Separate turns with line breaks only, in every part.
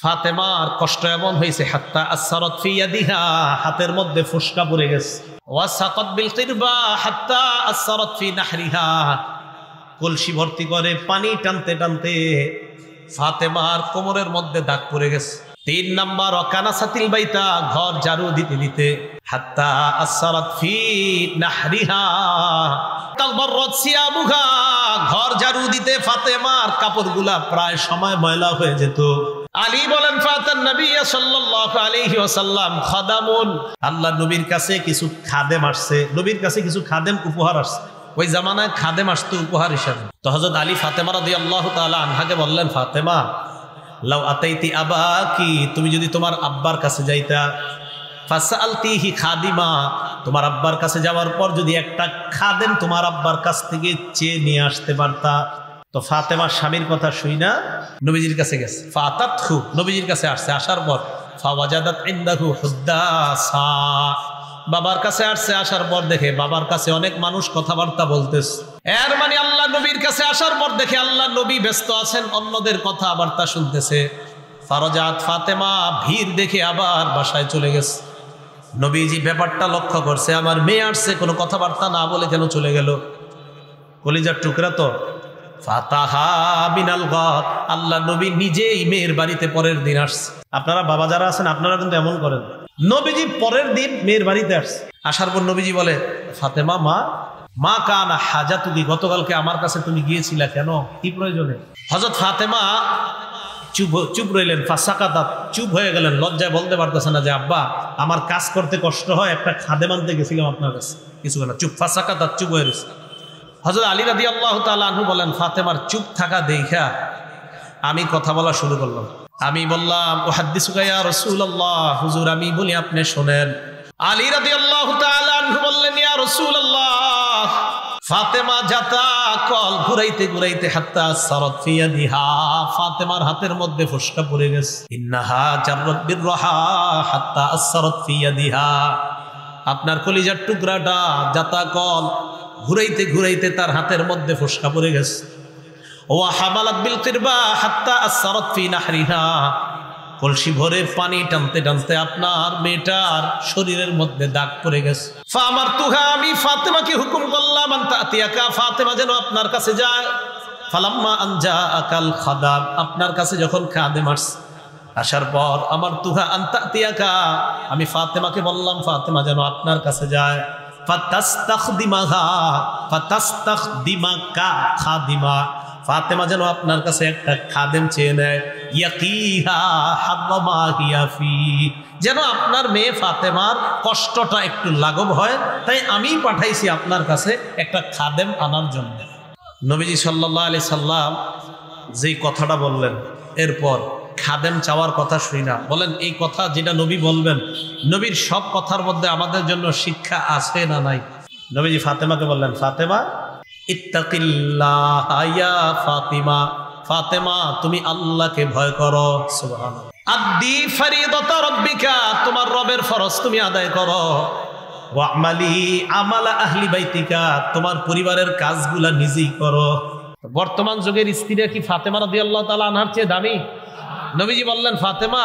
ফাতেমার কষ্ট এমন হয়েছে হাত্তা আসসারাত ফি ইয়াদিহা, হাতের মধ্যে ফুসকা পড়ে গেছে। ওয়া সাকাত বিল কিরবা হাত্তা আসসারাত ফি নাহরিহা, কলসি ভর্তি করে পানি টানতে টানতে ফাতেমার কোমরের মধ্যে দাগ পড়ে গেছে। 3 নাম্বার ওয়াকানাসাতিল বাইতা, ঘর ঝাড়ু দিতে দিতে হাত্তা আসসারাত ফি নাহরিহা তালবাররাত সিয়াবুহা, ঘর ঝাড়ু দিতে ফাতেমার কাপড়গুলা প্রায় সময় ময়লা হয়ে যেত। আলী বলেন ফাতান নবী সাল্লাল্লাহু আলাইহি ওয়াসাল্লাম খাদামুন, আল্লাহ নবীর কাছে কিছু খাদেম আসছে, নবীর কাছে কিছু খাদেম উপহার আসছে। ওই জামানায় খাদেম আসতো উপহার হিসেবে। তো হযরত আলী ফাতেমা রাদিয়াল্লাহু তাআলা আনহাকে বললেন, ফাতেমা লাউ আতাইতি আবাকি, তুমি যদি তোমার আব্বার কাছে যাইতা, ফাসআলতিহি খাদিমা, তোমার আব্বার কাছে যাওয়ার পর যদি একটা খাদেম তোমার আব্বার কাছ থেকে চেয়ে নিয়ে আসতে পারতা। তো ফাতেমা স্বামীর কথা শুইনা নবীজির কাছে গেছে। ফাতাতহু, নবীজির কাছে আসছে, আসার পর ফাওয়াজাদাত ইনদাহু হুদ্দাসা, বাবার কাছে আসছে, আসার পর দেখে বাবার কাছে অনেক মানুষ কথাবার্তা বলতেছে। এর মানে আল্লাহ নবীর কাছে আসার পর দেখে আল্লাহ নবী ব্যস্ত আছেন, অন্যদের কথাবার্তা শুনতেছে। ফারজাত ফাতেমা ভিড় দেখে আবার বাসায় চলে গেছে। নবীজি ব্যাপারটা লক্ষ্য করছে, আমার মেয়ে আসছে, কোনো কথাবার্তা না বলে কেন চলে গেল? কলিজার টুকরা তো। ফাতাহা বিনাল গাদ, আল্লাহ নবী নিজেই মেয়ের বাড়িতে পরের দিন আসছে। আপনারা বাবা যারা আছেন আপনারা কিন্তু এমন করেন, নবীজি পরের দিন মেয়ের বাড়িতে আসছে। আসার পর নবীজি বলে, ফাতেমা মা কানা হাজাতুকি, গতকালকে আমার কাছে তুমি গিয়েছিলা কেন, কি প্রয়োজনে? হযরত ফাতেমা চুপ রইলেন। ফাসাকাতাত, চুপ হয়ে গেলেন, লজ্জায় বলতে পারতেছে না যে আব্বা আমার কাজ করতে কষ্ট হয়, একটা খাদেম আনতে গেছিলাম আপনার কাছে, কিছু না। চুপ, ফাসাকাতাত, চুপ হয়ে গেছে। হযরত আলী রাদিয়াল্লাহু তাআলা আনহু বলেন, ফাতেমার চুপ থাকা দেখা আমি কথা বলা শুরু করলাম। আমি বললাম, উহাদ্দিসুকা ইয়া রাসূলুল্লাহ, হুজুর আমি বলি আপনি শুনেন। আলী রাদিয়াল্লাহু তাআলা আনহু বললেন, ইয়া রাসূলুল্লাহ, ফাতেমা জাতা কল ঘুরাইতে ঘুরাইতে হাত্তা সারাত ফি ইয়াদিহা, ফাতেমার হাতের মধ্যে ফুসকা পড়ে গেছে। ইন্নাহা জাররাত বিররাহা হাত্তা আসসারাত ফি ইয়াদিহা, আপনার কলিজার টুকরাটা জাতা কল ঘুরাইতে ঘুরাইতে তার হাতের মধ্যে ফুসকা পড়ে গেছে। ওয়া হামালাত বিল কিরবা হাত্তা আসসারাত ফি নাহরিহা, কলসি ভরে পানি টানতে টানতে আপনার মেয়েটার শরীরের মধ্যে দাগ পড়ে গেছে। ফামারতুহা, আমি ফাতেমাকে হুকুম করলাম, আনতা আতিয়াকা, ফাতেমা যেন আপনার কাছে যায়। ফালাম্মা আনজা আকাল খাদাম, আপনার কাছে যখন খাদেম আসছে, আসার পর আমার তুহা আনতা আতিয়াকা, আমি ফাতেমাকে বললাম ফাতেমা যেন আপনার কাছে যায়। ফাতাস্তাখদিমাহা, ফাতাস্তাখদিমাকা খাদিমা, ফাতেমা যেন আপনার কাছে একটা খাদেম চেয়ে নেয়। ইয়াকিহা হাব্বামা হিয়া ফি, যেন আপনার মেয়ে ফাতেমার কষ্টটা একটু লাঘব হয়, তাই আমি পাঠাইছি আপনার কাছে একটা খাদেম আনার জন্য। নবীজি সাল্লাল্লাহু আলাইহি সাল্লাম যেই কথাটা বললেন, এরপর খাদেম চাওয়ার কথা শুই না। বলেন এই কথা যেটা নবী বলবেন, নবীর সব কথার মধ্যে আমাদের জন্য শিক্ষা আছে না নাই? নবীজি ফাতেমাকে বললেন, ফাতেমা ইত্তাকিল্লাহ ইয়া ফাতিমা, ফাতেমা তুমি আল্লাহকে ভয় করো। সুবহানাল্লাহ। আদ্দি ফরিদাতা রাব্বিকা, তোমার রবের ফরজ তুমি আদায় করো। ওয়া'মালি আমালা আহলি বাইতিকা, তোমার পরিবারের কাজগুলা নিজেই করো। বর্তমান যুগের স্ত্রীরা কি ফাতেমা রাদিয়াল্লাহু তাআলা আনহার চেয়ে দামি? নবীজি বললেন, ফাতেমা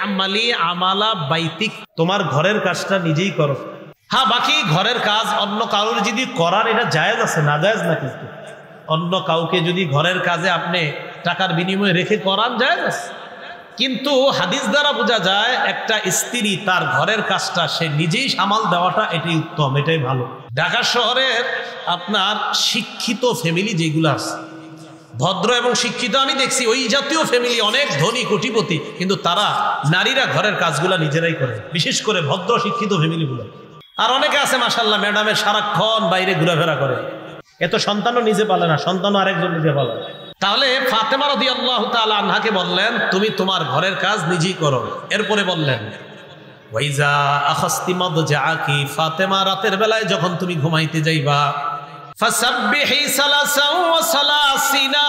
আমালি আমালা বাইতিক, তোমার ঘরের কাজটা নিজেই করো। হ্যাঁ, বাকি ঘরের কাজ অন্য কারোর যদি করার এটা জায়েজ আছে, না জায়েজ না? কিন্তু অন্য কাউকে যদি ঘরের কাজে আপনি টাকার বিনিময়ে রেখে করান জায়েজ আছে, কিন্তু হাদিস দ্বারা বোঝা যায় একটা স্ত্রী তার ঘরের কাজটা সে নিজেই সামাল দেওয়াটা এটাই উত্তম, এটাই ভালো। ঢাকা শহরের আপনার শিক্ষিত ফ্যামিলি যেগুলো আছে, ভদ্র এবং শিক্ষিত, আমি দেখছি ওই জাতীয় ফ্যামিলি অনেক ধনী কোটিপতি, কিন্তু তারা নারীরা ঘরের কাজগুলা নিজেরাই করে, বিশেষ করে ভদ্র শিক্ষিত ফ্যামিলিগুলো। আর অনেকে আছে মাশাআল্লাহ ম্যাডামের সারাক্ষণ বাইরে ঘোরাফেরা করে, এত সন্তানও নিজে পালে না, সন্তানও আরেকজন নিজে পালে। তাহলে ফাতেমা রাদিয়াল্লাহু তাআলা আনহাকে বললেন তুমি তোমার ঘরের কাজ নিজেই করো। এরপরে বললেন ওয়াইজা আখাসতি মাদজাকি, ফাতেমা রাতের বেলায় যখন তুমি ঘুমাইতে যাইবা, ফাসাব্বিহি সালাসাও ওয়া সালাসিনা,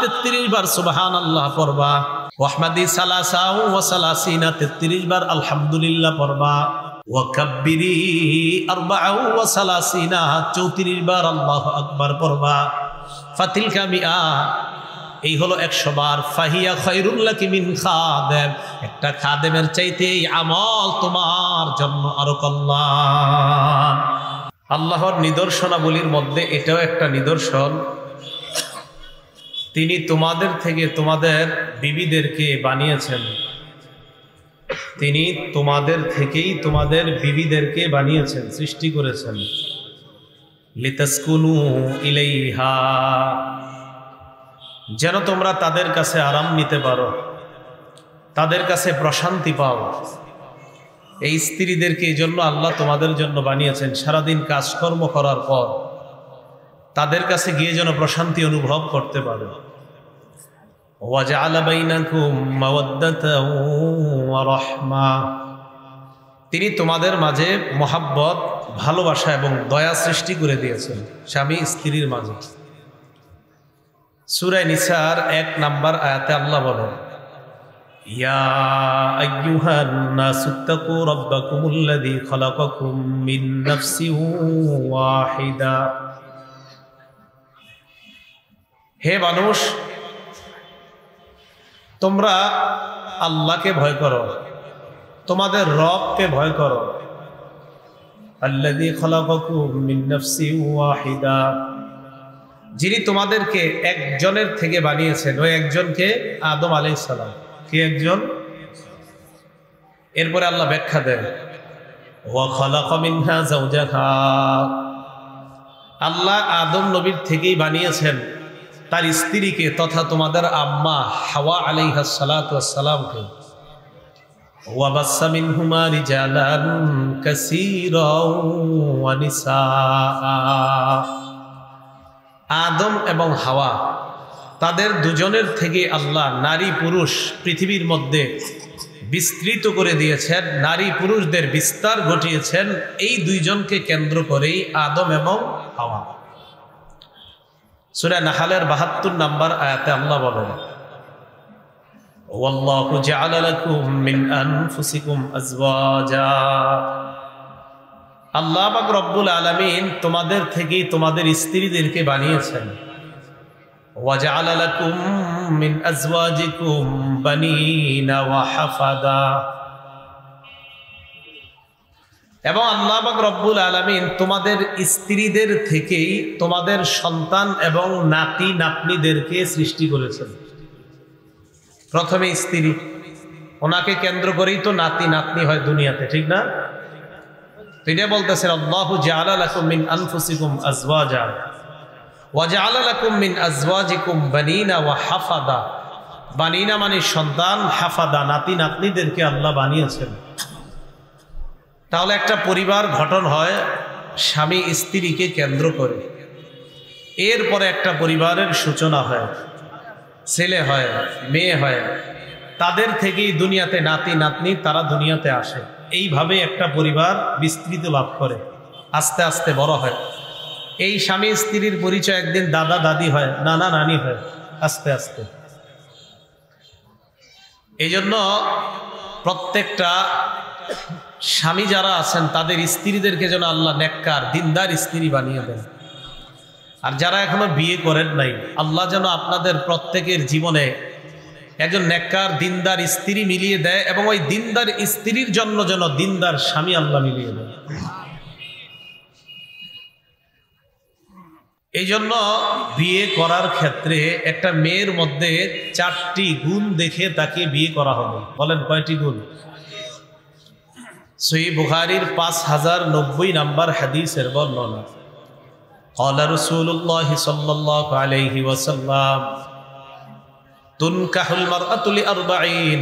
33 বার সুবহানাল্লাহ পড়বা। ওয়াহমাদি সালাসাও ওয়া সালাসিনা, 33 বার আলহামদুলিল্লাহ পড়বা। ওয়াকাব্বিরি আরবাআও ওয়া সালাসিনা, 34 বার আল্লাহু আকবার পড়বা। ফাতিলকা মিআ, এই হলো 100 বার। ফাহিয়া খায়রুল লাকি মিন খাদেম, একটা খাদেমের চাইতে এই আমল তোমার জন্য আরো কল্যাণ। আল্লাহর নিদর্শনাবলীর মধ্যে এটাও একটা নিদর্শন, তিনি তোমাদের থেকে তোমাদের বিবিদেরকে বানিয়েছেন। তিনি তোমাদের থেকেই তোমাদের বিবিদেরকে বানিয়েছেন, সৃষ্টি করেছেন। লিতাসকুনু ইলাইহা, যেন তোমরা তাদের কাছে আরাম নিতে পারো, তাদের কাছে প্রশান্তি পাও। এই স্ত্রীদেরকে এই জন্য আল্লাহ তোমাদের জন্য বানিয়েছেন, সারাদিন কাজকর্ম করার পর তাদের কাছে গিয়ে যেন প্রশান্তি অনুভব করতে পারো। ওয়াজআলা বাইনাকুম মাওয়াদ্দাতাও ওয়া রাহমা, তিনি তোমাদের মাঝে মহাব্বত, ভালোবাসা এবং দয়া সৃষ্টি করে দিয়েছেন স্বামী স্ত্রীর মাঝে। সূরা নিসার 1 নম্বর আয়াতে আল্লাহ বলেন, ইয়া আইয়ুহান নাসুত্তাকু রাব্বাকুমুল্লাযী খালাকাকুম মিন নাফসিন ওয়াহিদা, হে মানুষ তোমরা আল্লাহকে ভয় করো, তোমাদের রবকে ভয় করো। আল্লাযী খালাকাকুম মিন নাফসিন ওয়াহিদা, যিনি তোমাদেরকে একজনের থেকে বানিয়েছেন, ওই একজনকে আদম আলাইহিস সালাম। কে একজন? এরপরে আল্লাহ ব্যাখ্যা দেন, ওয়া খালাকা মিনহা যাওজাহা, আল্লাহ আদম নবীর থেকেই বানিয়েছেন তার স্ত্রীকে তথা তোমাদের আম্মা হাওয়া আলাইহাস সালাতু ওয়াস সালামকে। ওয়া বাসসা মিনহুমা রিজালান কাসীরাও ওয়া নিসাআ, আদম এবং হাওয়া তাদের দুজনের থেকে আল্লাহ নারী পুরুষ পৃথিবীর মধ্যে বিস্তৃত করে দিয়েছেন, নারী পুরুষদের বিস্তার ঘটিয়েছেন এই দুইজনকে কেন্দ্র করেই, আদম এবং হাওয়া। সূরা নাহলের 72 নম্বর আয়াতে আল্লাহ বলেন, ওয়াল্লাহু জাআলা লাকুম মিন আনফুসিকুম আজওয়াজা, আল্লাহ পাক রব্বুল আলামিন তোমাদের থেকেই তোমাদের স্ত্রীদেরকে বানিয়েছেন। ওয়া জাআলা লাকুম মিন আজওয়াজিকুম বানিনা ওয়া হাফাদা, এবং আল্লাহ পাক রব্বুল আলামিন তোমাদের স্ত্রীদের থেকেই তোমাদের সন্তান এবং নাতি নাতনিদেরকে সৃষ্টি করেছেন। প্রথমে স্ত্রী, ওনাকে কেন্দ্র করেই তো নাতি নাতনি হয় দুনিয়াতে, ঠিক না? তিনি বলতেছেন, আল্লাহু জাআলা লাকুম মিন আনফুসিকুম আজওয়াজা ওয়া জাআলা লাকুম মিন আজওয়াজিকুম বানিনা ওয়া হাফাদা, বানিনা মানে সন্তান, হাফাদা নাতি নাতনিদেরকে আল্লাহ বানিয়েছেন। তাহলে একটা পরিবার গঠন হয় স্বামী স্ত্রীকে কেন্দ্র করে, এরপরে একটা পরিবারের সূচনা হয়, ছেলে হয়, মেয়ে হয়, তাদের থেকেই দুনিয়াতে নাতি নাতনি তারা দুনিয়াতে আসে। এইভাবে একটা পরিবার বিস্তৃত লাভ করে, আস্তে আস্তে বড় হয়। এই স্বামী স্ত্রীর পরিচয় একদিন দাদা দাদি হয়, নানা নানি হয়, আস্তে আস্তে। এই জন্য প্রত্যেকটা স্বামী যারা আছেন তাদের স্ত্রীদেরকে যেন আল্লাহ নেককার দিনদার স্ত্রী বানিয়ে দেন। আর যারা এখনো বিয়ে করেন নাই, আল্লাহ যেন আপনাদের প্রত্যেকের জীবনে একজন নেককার দিনদার স্ত্রী মিলিয়ে দেয়, এবং ওই দিনদার স্ত্রীর জন্য যেন দিনদার স্বামী আল্লাহ মিলিয়ে দেয়। এই জন্য বিয়ে করার ক্ষেত্রে একটা মেয়ের মধ্যে 4টি গুণ দেখে তাকে বিয়ে করা হবে। বলেন কয়টি গুণ? সহিহ বুখারীর 5090 নম্বর হাদিসের বর্ণনা, ক্বালা রাসূলুল্লাহ সাল্লাল্লাহু আলাইহি ওয়াসাল্লাম, তুনকাহুল মারআতু লিআরবাঈন,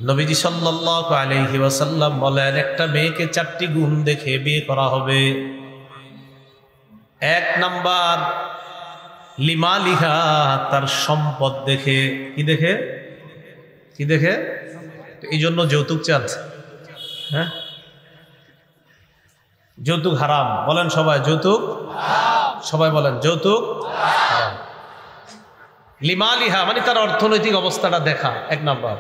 নবীজি সাল্লাল্লাহু আলাইহি ওয়াসাল্লাম বলেন একটা মেয়েকে 4টি গুণ দেখে বিয়ে করা হবে। 1 নাম্বার লিমালিহা, তার সম্পদ দেখে। কি দেখে? কি দেখে? এই জন্য যৌতুক চাচ্ছে। হ্যাঁ, যৌতুক হারাম। বলেন সবাই যৌতুক, সবাই বলেন যৌতুক হারাম। লিমালিহা মানে তার অর্থনৈতিক অবস্থাটা দেখা, 1 নাম্বার।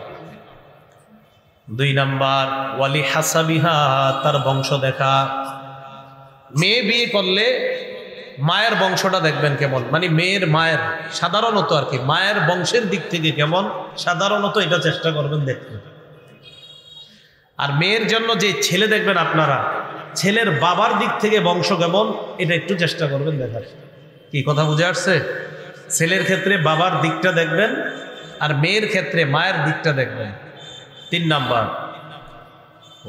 2 নাম্বার ওয়ালি হাসাবিহা, তার বংশ দেখা। মেয়ে বিয়ে করলে মায়ের বংশটা দেখবেন কেমন, মানে মেয়ের মায়ের সাধারণত আর কি মায়ের বংশের দিক থেকে কেমন সাধারণত এটা চেষ্টা করবেন দেখতে। আর মেয়ের জন্য যে ছেলে দেখবেন আপনারা, ছেলের বাবার দিক থেকে বংশ কেমন এটা একটু চেষ্টা করবেন দেখার। কি কথা বুঝে আসছে? ছেলের ক্ষেত্রে বাবার দিকটা দেখবেন আর মেয়ের ক্ষেত্রে মায়ের দিকটা দেখবেন। 3 নাম্বার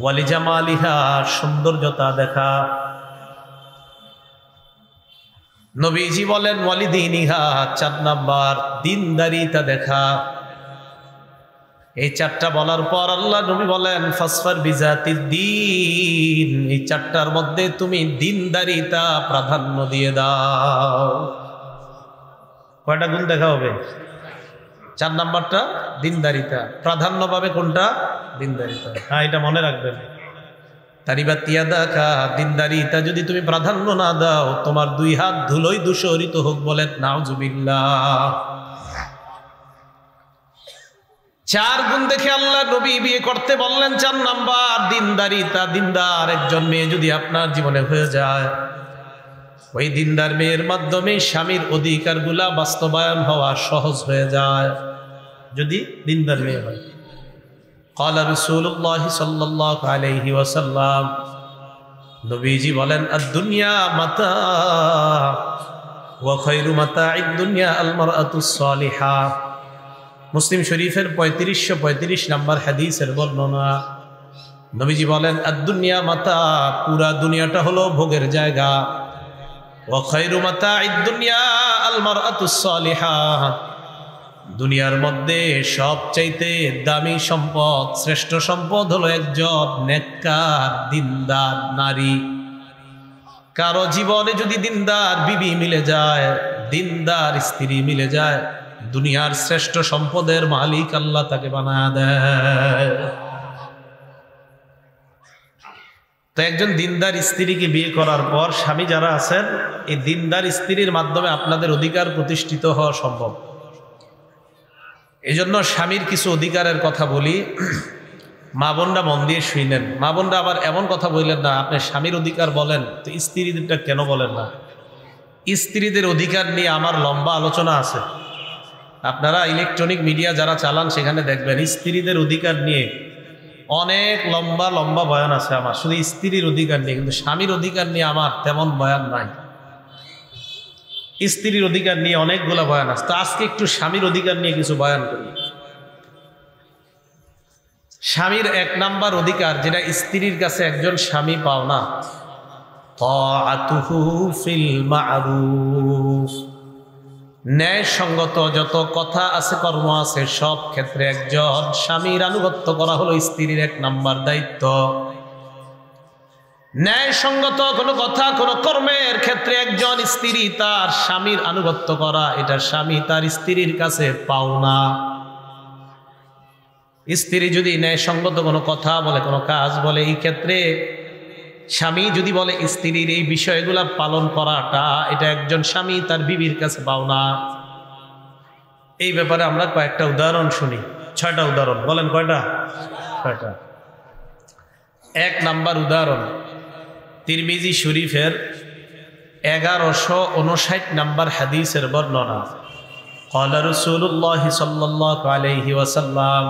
ওয়ালিজামালিহা, সৌন্দর্যতা দেখা। নবীজি বলেন ওয়ালিদিনিহা, 4 নাম্বার দিনদারিতা দেখা। এই 4টা বলার পর আল্লাহ নবী বলেন ফাসফার বিজাতিদ দ্বীন, এই 4টার মধ্যে তুমি দিনদারিতা প্রাধান্য দিয়ে দাও। কয়টা গুণ দেখা হবে? 4 নাম্বারটা দিনদারিতা, প্রাধান্য পাবে কোনটা? দিনদারিতা। হ্যাঁ, এটা মনে রাখবেন। তারিবাত ইয়াদাকা, দিনদারিতা যদি তুমি প্রাধান্য না দাও তোমার 2 হাত ধুলোই দূষরিত হোক, বলেন নাউজুবিল্লাহ। 4 গুণ দেখে আল্লাহ নবী বিয়ে করতে বললেন। 4 নাম্বার দিনদারিতা। দিনদার একজন মেয়ে যদি আপনার জীবনে হয়ে যায়, ওই দিনদার মেয়ের মাধ্যমে স্বামীর অধিকারগুলা বাস্তবায়ন হওয়া সহজ হয়ে যায় যদি দিনদার মেয়ে হয়। قال رسول الله صلى الله عليه وسلم, নবীজি বলেন আদ-দুনিয়া মাতা' ওয়া খায়রু মাতা'id দুনিয়া আল-মারআতুস সালিহা। মুসলিম শরীফের 3535 নম্বর হাদিসের বর্ণনা। নবীজি বলেন আদ-দুনিয়া মাতা', পুরা দুনিয়াটা হলো ভোগের জায়গা। ওয়া খায়রু মাতা'id দুনিয়া আল-মারআতুস সালিহা, দুনিয়ার মধ্যে সবচাইতে দামি সম্পদ, শ্রেষ্ঠ সম্পদ হলো একজন নেককার দিনদার নারী। কারো জীবনে যদি দিনদার বিবি মিলে যায়, দিনদার স্ত্রী মিলে যায়, দুনিয়ার শ্রেষ্ঠ সম্পদের মালিক আল্লাহ তাকে বানায় দেয়। তো একজন দিনদার স্ত্রীকে বিয়ে করার পর স্বামী যারা আছেন, এই দিনদার স্ত্রীর মাধ্যমে আপনাদের অধিকার প্রতিষ্ঠিত হওয়া সম্ভব। এই জন্য স্বামীর কিছু অধিকারের কথা বলি, মা বোনরা মন দিয়ে শুনেন। মা বোনরা আবার এমন কথা বললেন না আপনি স্বামীর অধিকার বলেন তো স্ত্রীদেরটা কেন বলেন না? স্ত্রীদের অধিকার নিয়ে আমার লম্বা আলোচনা আছে। আপনারা ইলেকট্রনিক মিডিয়া যারা চালান সেখানে দেখবেন স্ত্রীদের অধিকার নিয়ে অনেক লম্বা লম্বা বয়ান আছে আমার, শুধু স্ত্রীর অধিকার নিয়ে। কিন্তু স্বামীর অধিকার নিয়ে আমার তেমন বয়ান নাই। স্ত্রীর অধিকার নিয়ে অনেকগুলো বয়ান আছে। তো আজকে একটু স্বামীর অধিকার নিয়ে কিছু বয়ান করি। স্বামীর 1 নাম্বার অধিকার যেটা স্ত্রীর কাছে একজন স্বামী পাও না, তাআতুহু ফিল মা'রুফ, ন্যায়সঙ্গত যত কথা আছে কর্ম আছে সব ক্ষেত্রে একজন স্বামীর আনুগত্য করা হলো স্ত্রীর 1 নাম্বার দায়িত্ব। ন্যায়সঙ্গত কোনো কথা কোনো কর্মের ক্ষেত্রে একজন স্ত্রী তার স্বামীর আনুগত্য করা, এটা স্বামী তার স্ত্রীর কাছে পাওনা। স্ত্রী যদি ন্যায়সঙ্গত কোনো কথা বলে কোনো কাজ বলে, এই ক্ষেত্রে স্বামী যদি বলে স্ত্রীর এই বিষয়গুলা পালন করাটা, এটা একজন স্বামী তার বিবির কাছে পাওনা। এই ব্যাপারে আমরা কয়েকটা উদাহরণ শুনি। 6টা উদাহরণ। বলেন কয়টা? 6টা। 1 নাম্বার উদাহরণ তিরমিজি শরীফের 1159 নম্বর হাদিসের বর্ণনা। قال رسول الله صلى الله عليه وسلم,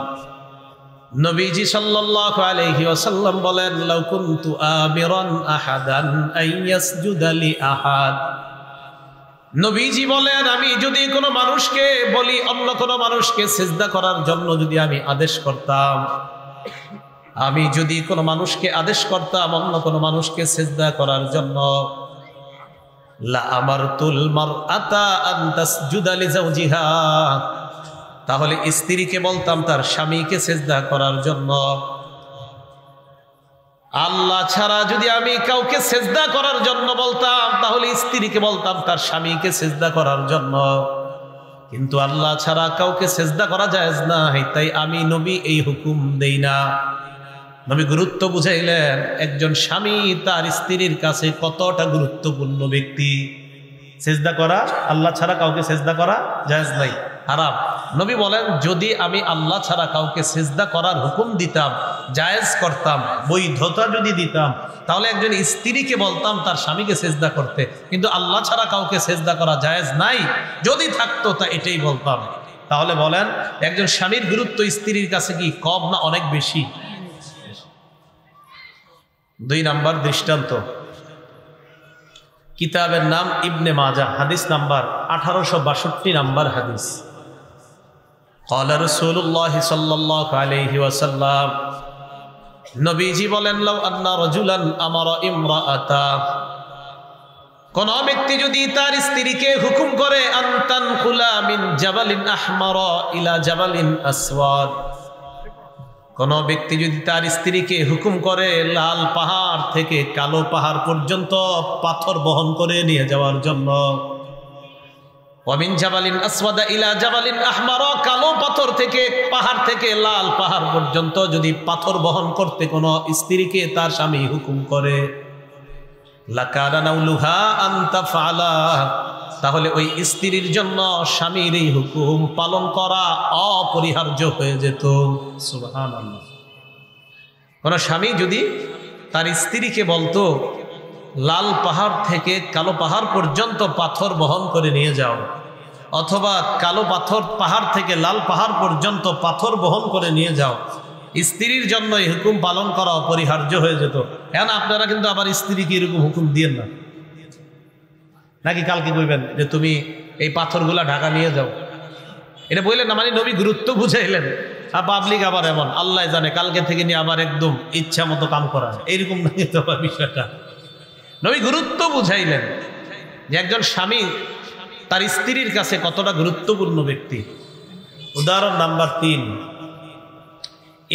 নবীজি সাল্লাল্লাহু আলাইহি ওয়াসাল্লাম বলেন লাউ কুনতু আমিরান আহাদান আন ইয়াসজুদা লি আহাদ, নবীজি বলেন আমি যদি কোনো মানুষকে বলি অন্য কোনো মানুষকে সিজদা করার জন্য যদি আমি আদেশ করতাম, আমি যদি কোনো মানুষকে আদেশ করতাম অন্য কোনো মানুষকে সিজদা করার জন্য, লা আমারতুল মারআতা আন তাসজুদা লি যাওজিহা, তাহলে স্ত্রীকে বলতাম তার স্বামীকে সিজদা করার জন্য। আল্লাহ ছাড়া যদি আমি কাউকে সিজদা করার জন্য বলতাম তাহলে স্ত্রীকে বলতাম তার স্বামীকে সিজদা করার জন্য। কিন্তু আল্লাহ ছাড়া কাউকে সিজদা করা জায়েজ না, তাই আমি নবী এই হুকুম দেই না। নবী গুরুত্ব বুঝাইলেন একজন স্বামী তার স্ত্রীর কাছে কতটা গুরুত্বপূর্ণ ব্যক্তি। সিজদা করা, আল্লাহ ছাড়া কাউকে সিজদা করা জায়েজ নাই। হারাম। নবী বলেন যদি আমি আল্লাহ ছাড়া কাউকে সিজদা করার হুকুম দিতাম, জায়েজ করতাম, বৈধতা যদি দিতাম, তাহলে একজন স্ত্রীকে বলতাম তার স্বামীকে সিজদা করতে, কিন্তু আল্লাহ ছাড়া কাউকে সিজদা করা জায়েজ নাই, যদি থাকতো তা এটাই বলতাম। তাহলে বলেন একজন স্বামীর গুরুত্ব স্ত্রীর কাছে কি কম না অনেক বেশি? 2 নাম্বার দৃষ্টান্ত, কিতাবের নাম ইবনে মাজাহ, হাদিস নাম্বার 1862 নাম্বার হাদিস। قال رسول الله صلى الله عليه وسلم, নবীজি বলেন লাউ আন্না রাজুলান আমারা ইমরাআতা, কোন ব্যক্তি যদি তার স্ত্রীকে হুকুম করে আনতান কুলা মিন জাবালিন আহমারা ইলা জাবালিন আসওয়াদ, কোন ব্যক্তি যদি তার স্ত্রীকে হুকুম করে লাল পাহাড় থেকে কালো পাহাড় পর্যন্ত পাথর বহন করে নিয়ে যাওয়ার জন্য, ওয়ামিন জাবালিন আসওয়াদা ইলা জাবালিন আহমারা, কালো পাথর থেকে পাহাড় থেকে লাল পাহাড় পর্যন্ত যদি পাথর বহন করতে কোন স্ত্রীকে তার স্বামী হুকুম করে, লাকানা নাউলুহা আনতা ফালা, তাহলে ওই স্ত্রীর জন্য স্বামীর এই হুকুম পালন করা অপরিহার্য হয়ে যেত। সুবহানাল্লাহ। কোন স্বামী যদি তার স্ত্রীকে বলতো লাল পাহাড় থেকে কালো পাহাড় পর্যন্ত পাথর বহন করে নিয়ে যাও, অথবা কালো পাথর পাহাড় থেকে লাল পাহাড় পর্যন্ত পাথর বহন করে নিয়ে যাও, স্ত্রীর জন্য এই হুকুম পালন করা অপরিহার্য হয়ে যেত। এখন আপনারা কিন্তু আবার স্ত্রীকে এরকম হুকুম দিয়েন না, নাকি কালকে কইবেন যে তুমি এই পাথরগুলা ঢাকা নিয়ে যাও, এটা বললেন না, মানে নবী গুরুত্ব বুঝাইলেন। আর পাবলিক আবার এমন আল্লাহ জানে কালকে থেকে নিয়ে আবার একদম ইচ্ছা মতো কাম করা, এইরকম নাকি তো বিষয়টা। নবী গুরুত্ব বুঝাইলেন যে একজন স্বামী তার স্ত্রীর কাছে কতটা গুরুত্বপূর্ণ ব্যক্তি। উদাহরণ নাম্বার 3,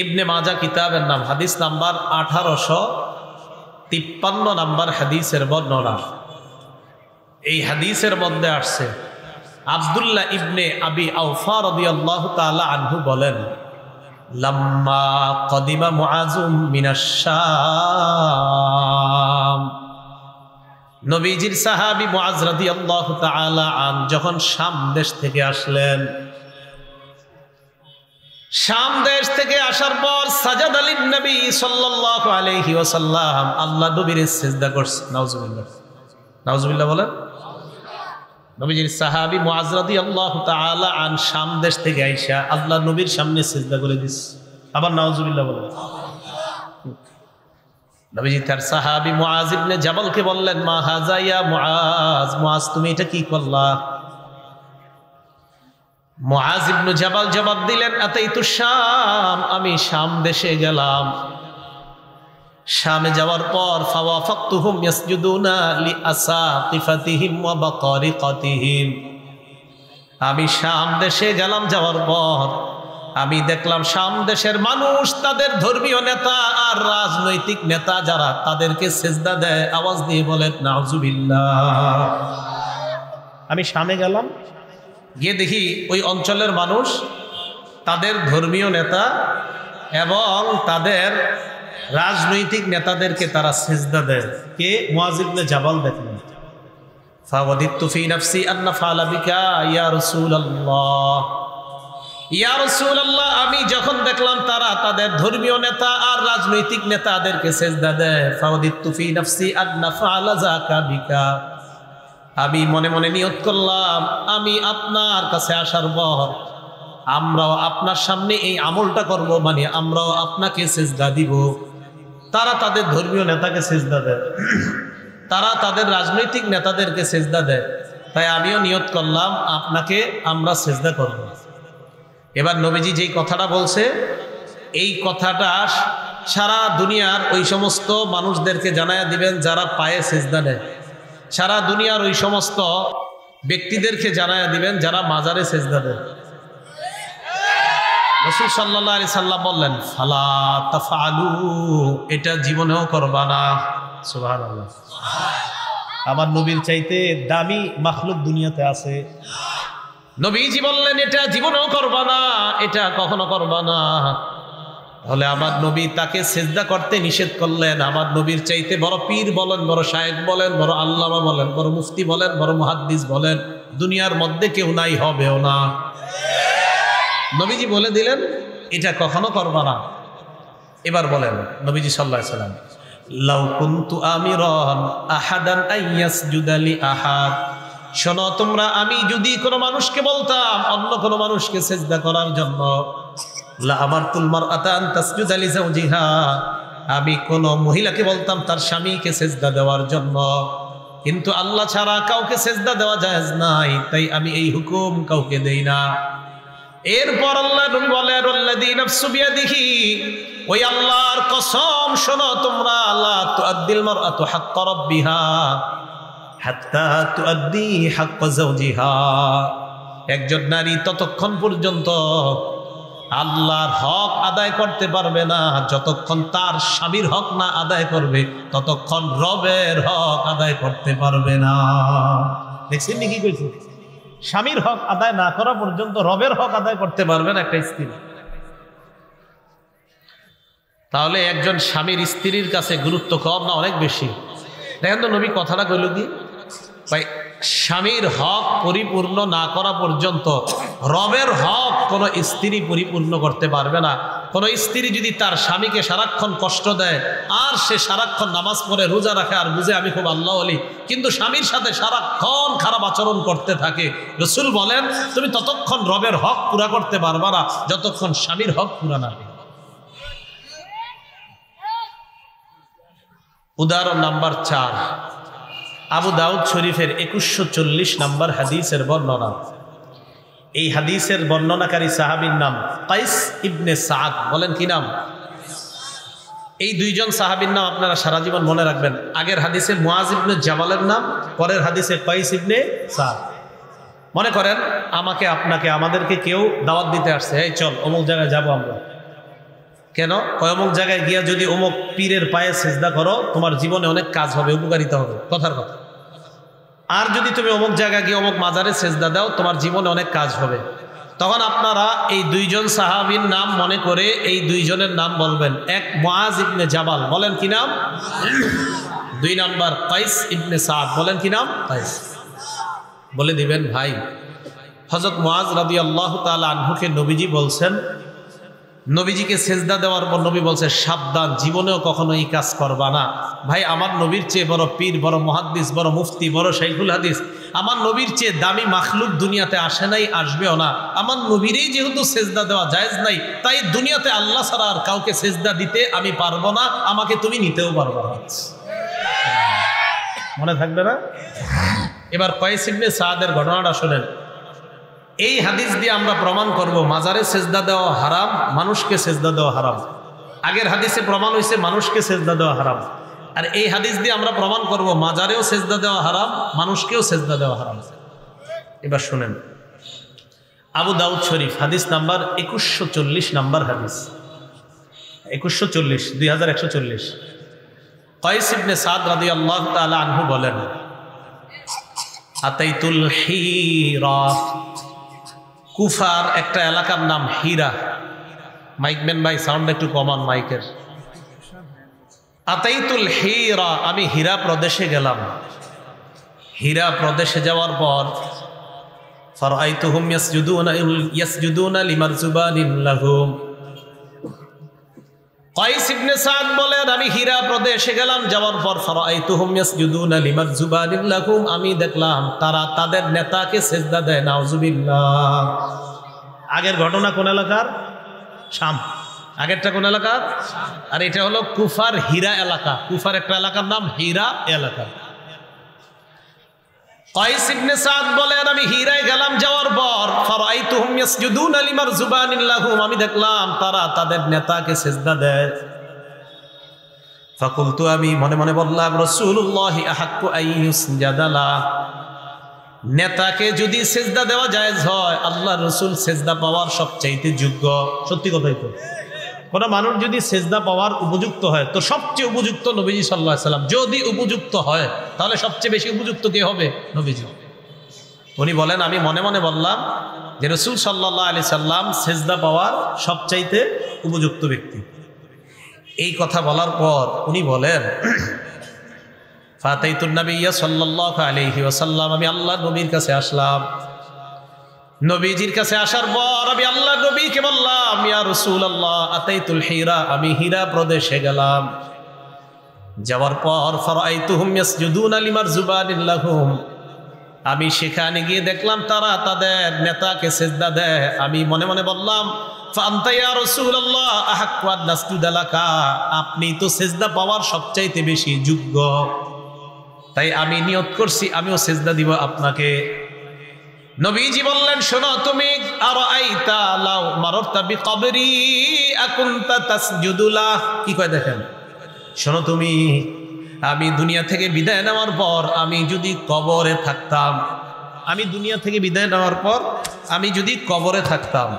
ইবনে মাজাহ কিতাবের নাম, হাদিস নাম্বার 1853 নাম্বার হাদিসের বর্ণনা। এই হাদিসের মধ্যে আসছে আব্দুল্লাহ ইবনে আবি আওফা রাদিয়াল্লাহু তাআলা আনহু বলেন, লাম্মা কদিমা মুআযুম মিনাশ শাম, নবীজির সাহাবী মুআজ রাদিয়াল্লাহু তাআলা আন যখন শাম দেশ থেকে আসলেন, শাম দেশ থেকে আসার পর সাজাদা লিন নবী সাল্লাল্লাহু আলাইহি ওয়াসাল্লাম, আল্লাহ নবীর সিজদা করছে। নাউজুবিল্লাহ, নাউজুবিল্লাহ বলেন। নবীজির সাহাবী মুআজ রাদিয়াল্লাহু তাআলা আন শাম দেশ থেকে আইসা আল্লাহ নবীর সামনে সিজদা করে দিস। আবার নাউজুবিল্লাহ বলেন। নবীজি তার সাহাবী মুআজ ইবনে জাবালকে বললেন, মা হাযা ইয়া মুআজ, মুআজ তুমি এটা কি করলা? মুআজ ইবনে জাবাল জবাব দিলেন, আতাইতু শাম, আমি শাম দেশে গেলাম। শামে যাওয়ার পর ফাওয়াফাকতুহুম ইয়াসজুদুনা লিআসাকিফাতিহিম ওয়া বাকারিকাতিহিম, আমি শাম দেশে গেলাম, যাওয়ার পর আমি দেখলাম শাম দেশের মানুষ তাদের ধর্মীয় নেতা আর রাজনৈতিক নেতা যারা তাদেরকে সিজদা দেয়, আওয়াজ দিয়ে বলেন নাউজুবিল্লাহ। আমি শামে গেলাম, গিয়ে দেখি ওই অঞ্চলের মানুষ তাদের ধর্মীয় নেতা এবং তাদের রাজনৈতিক নেতাদেরকে তারা সিজদা দেয়। কে? মুআজ ইবনে জাবাল দেখলেন। ফাওয়াদিতু ফি নাফসি আন্না ফাআলা বিকা ইয়া রাসূলুল্লাহ, ইয়া রাসূলুল্লাহ, আমি যখন দেখলাম তারা তাদের ধর্মীয় নেতা আর রাজনৈতিক নেতাদেরকে সিজদা দেয়, ফাওয়াদিতু ফি নাফসি আন্না ফাআলা যাকা বিকা, আমি মনে মনে নিয়ত করলাম আমি আপনার কাছে আসার পর আমরাও আপনার সামনে এই আমলটা করব, মানে আমরাও আপনাকে সিজদা দিব। তারা তাদের ধর্মীয় নেতাকে সিজদা দেয়, তারা তাদের রাজনৈতিক নেতাদেরকে সিজদা দেয়, তাই আমিও নিয়ত করলাম আপনাকে আমরা সিজদা করব। এবার নবীজি যেই কথাটা বলছে, এই কথাটা সারা দুনিয়ার ওই সমস্ত মানুষদেরকে জানায়া দিবেন যারা পায়ে সিজদা দেয়, সারা দুনিয়ার ওই সমস্ত ব্যক্তিদেরকে জানায়া দিবেন যারা মাজারে সিজদা দেয়। রাসূল সাল্লাল্লাহু আলাইহি সাল্লাম বললেন, ফালা তাফআলু, এটা জীবনেও করবা না। সুবহানাল্লাহ। আমার নবীর চাইতে দামি মাখলুক দুনিয়াতে আছে? নবীজি বললেন এটা জীবনেও করবা না, এটা কখনো করবা না। তাহলে আমার নবী তাকে সিজদা করতে নিষেধ করলেন। আমার নবীর চাইতে বড় পীর বলেন, বড় শায়েখ বলেন, বড় আল্লামা বলেন, বড় মুফতি বলেন, বড় মুহাদ্দিস বলেন, দুনিয়ার মধ্যে কেউ নাই, হবেও না। নবীজি বলে দিলেন এটা কখনো করবা না। এবার বলেন নবীজি সাল্লাল্লাহু আলাইহি সাল্লাম, লাউ কুনতু আমিরান আহাদান আইয়াসজুদা লি আহাদ, শোনো তোমরা, আমি যদি কোনো মানুষকে বলতাম অন্য কোনো মানুষকে সিজদা করার জন্য, লা আমারতুল মারআতা আন তাসজুদা লি যাওজিহা, আমি কোন মহিলাকে বলতাম তার স্বামীকে সিজদা দেওয়ার জন্য, কিন্তু আল্লাহ ছাড়া কাউকে সিজদা দেওয়া জায়েজ নাই, তাই আমি এই হুকুম কাউকে দেই না। এরপর আল্লাহ নবী বলেন, আল্লাযী নাফসু বিয়াদিহি, ওই আল্লাহর কসম, শোনো তোমরা, লা তুআদ্দিল মারআতু হাক্কা রাব্বিহা হাত্তা তুআদ্দি হাক্কা যাওজিহা, একজন নারী ততক্ষণ পর্যন্ত আল্লাহর হক আদায় করতে পারবে না যতক্ষণ তার স্বামীর হক না আদায় করবে, ততক্ষণ রবের হক আদায় করতে পারবে না। দেখছেন কি কইছে? স্বামীর হক আদায় না করা পর্যন্ত রবের হক আদায় করতে পারবে না একটা স্ত্রী। তাহলে একজন স্বামীর স্ত্রীর কাছে গুরুত্ব কম না অনেক বেশি? দেখেন তো নবী কথাটা কইল কি, ভাই স্বামীর হক পরিপূর্ণ না করা পর্যন্ত রবের হক কোনো স্ত্রী পরিপূর্ণ করতে পারবে না। কোনো স্ত্রী যদি তার স্বামীকে সারাক্ষণ কষ্ট দেয় আর সে সারাক্ষণ নামাজ পড়ে রোজা রাখে আর বুঝে আমি খুব আল্লাহ ওলি, কিন্তু স্বামীর সাথে সারাক্ষণ খারাপ আচরণ করতে থাকে, রাসূল বলেন তুমি ততক্ষণ রবের হক পুরা করতে পারবে না যতক্ষণ স্বামীর হক পুরা না। উদাহরণ নাম্বার 4, আবু দাউদ শরীফের 2140 নম্বর হাদিসের বর্ণনা। এই হাদিসের বর্ণনাকারী সাহাবীর নাম কাইস ইবনে সাদ। বলেন কি নাম? এই দুইজন সাহাবীর নাম আপনারা সারা জীবন মনে রাখবেন। আগের হাদিসে মুআজ ইবনে জাবালের নাম, পরের হাদিসে কাইস ইবনে সাদ। মনে করেন আমাকে আপনাকে আমাদেরকে কেউ দাওয়াত দিতে আসছে, এই চল অমুক জায়গায় যাব আমরা। কেন? অমুক জায়গায় গিয়া যদি অমুক পীরের পায়ে সিজদা করো তোমার জীবনে অনেক কাজ হবে, উপকারিতা হবে, কথার কথা। আর যদি তুমি অমুক জায়গায় গিয়ে অমুক মাজারে সিজদা দাও তোমার জীবনে অনেক কাজ হবে। তখন আপনারা এই দুইজন সাহাবীর নাম মনে করে এই দুইজনের নাম বলবেন। এক মুআজ ইবনে জাবাল, বলেন কি নাম? 2 নাম্বার কাইস ইবনে সাদ, বলেন কি নাম? কাইস। বলে দিবেন ভাই হযরত মুআজ রাদিয়াল্লাহু তাআলা আনহুকে নবীজি বলছেন, নবীজিকে সেজদা দেওয়ার পর নবী বলছে সাবধান, জীবনেও কখনো এই কাজ করবা না। ভাই আমার নবীর চেয়ে বড় পীর, বড় মুহাদ্দিস, বড় মুফতি, বড় শাইখুল হাদিস, আমার নবীর চেয়ে দামি মাখলুক দুনিয়াতে আসে নাই, আসবেও না। আমার নবীরই যেহেতু সেজদা দেওয়া জায়েজ নাই, তাই দুনিয়াতে আল্লাহ ছাড়া আর কাউকে সেজদা দিতে আমি পারবো না, আমাকে তুমি নিতেও পারবো না। মনে থাকবে না? এবার কাইস ইবনে সাদের ঘটনাটা শুনেন। এই হাদিস দিয়ে আমরা প্রমাণ করব মাজারে সেজদা দেওয়া হারাম, মানুষকে সেজদা দেওয়া হারাম। আগের হাদিসে প্রমাণ হয়েছে মানুষকে সেজদা দেওয়া হারাম, আর এই হাদিস দিয়ে আমরা প্রমাণ করব মাজারেও সেজদা দেওয়া হারাম, মানুষকেও সেজদা দেওয়া হারাম। এবার শুনেন, আবু দাউদ শরীফ হাদিস নাম্বার 2140 নাম্বার হাদিস, 2140, 2140। কাইস ইবনে সাদ রাদিয়াল্লাহু তাআলা আনহু বলেন, আতাইতুল হিরা, কুফার একটা এলাকার নাম হীরা। মাইকম্যান ভাই সাউন্ড একটু কমান মাইকের। আতাইতুল হীরা, আমি হীরা প্রদেশে গেলাম। হীরা প্রদেশে যাওয়ার পর ফারাআইতুহুম ইয়াসজুদুনা লিমারজুবানিন লাহুম। কাইস ইবনে সাদ বলেন আমি হীরা প্রদেশে গেলাম, যাওয়ার পর ফারাআইতুহুম ইয়াসজুদুনা লিমারজুবানিন লাহুম, আমি দেখলাম তারা তাদের নেতাকে সিজদা দেয়। নাউজুবিল্লাহ। আগের ঘটনা কোন এলাকার? শাম। আগেরটা কোন এলাকার? আর এটা হলো কুফার হীরা এলাকা। কুফার একটা এলাকার নাম হীরা এলাকা। কাইস ইবনে সাদ বলেন আমি হীরায় গেলাম, যাওয়ার পর ফারাআইতুহুম ইয়াসজুদুনা লিমারজুবানিন লাহুম, আমি দেখলাম তারা তাদের নেতাকে সিজদা দেয়। ফাকুলতু, আমি মনে মনে বললাম রাসূলুল্লাহি আহাক্কু আইয়ুসজাদা লা, নেতাকে যদি সিজদা দেওয়া জায়েজ হয় আল্লাহর রাসূল সিজদা পাওয়ার সবচাইতে যোগ্য। সত্যি কথাই তো, কোন মানুষ যদি সিজদা পাওয়ার উপযুক্ত হয় তো সবচেয়ে উপযুক্ত নবীজি সাল্লাল্লাহু আলাইহি সাল্লাম। যদি উপযুক্ত হয় তাহলে সবচেয়ে বেশি উপযুক্ত কে হবে? নবীজি। উনি বলেন আমি মনে মনে বললাম যে রাসূল সাল্লাল্লাহু আলাইহি সাল্লাম সিজদা পাওয়ার সবচাইতে উপযুক্ত ব্যক্তি। এই কথা বলার পর উনি বলেন ফাতাইতুন নবিয়্য সাল্লাল্লাহু আলাইহি ওয়াসাল্লাম, আমি আল্লাহর নবীর কাছে আসলাম। নবীজির কাছে আসার পর আমি আল্লাহ নবীকে বললাম, ইয়া রাসূলুল্লাহ আতাইতুল হিরা, আমি হিরা প্রদেশে গেলাম। যাওয়ার পর ফারাআইতুহুম ইয়াসজুদুনা লিমারজুবানিল লাহুম, আমি সেখানে গিয়ে দেখলাম তারা তাদের নেতাকে সিজদা দেয়। আমি মনে মনে বললাম, ফাআনতা ইয়া রাসূলুল্লাহ আহাক্কু আন নাসজুদা লাকা, আপনি তো সিজদা পাওয়ার সবচাইতে বেশি যোগ্য, তাই আমি নিয়ত করছি আমিও সিজদা দিব আপনাকে। নবীজি বললেন, শোনো, তুমি আরাআইতা লাউ মাররতা বিকবরি আকুনতা তাসজুদু লাহ, কি কয় দেখেন, শোনো তুমি, আমি দুনিয়া থেকে বিদায় নেওয়ার পর আমি যদি কবরে থাকতাম, আমি দুনিয়া থেকে বিদায় নেওয়ার পর আমি যদি কবরে থাকতাম,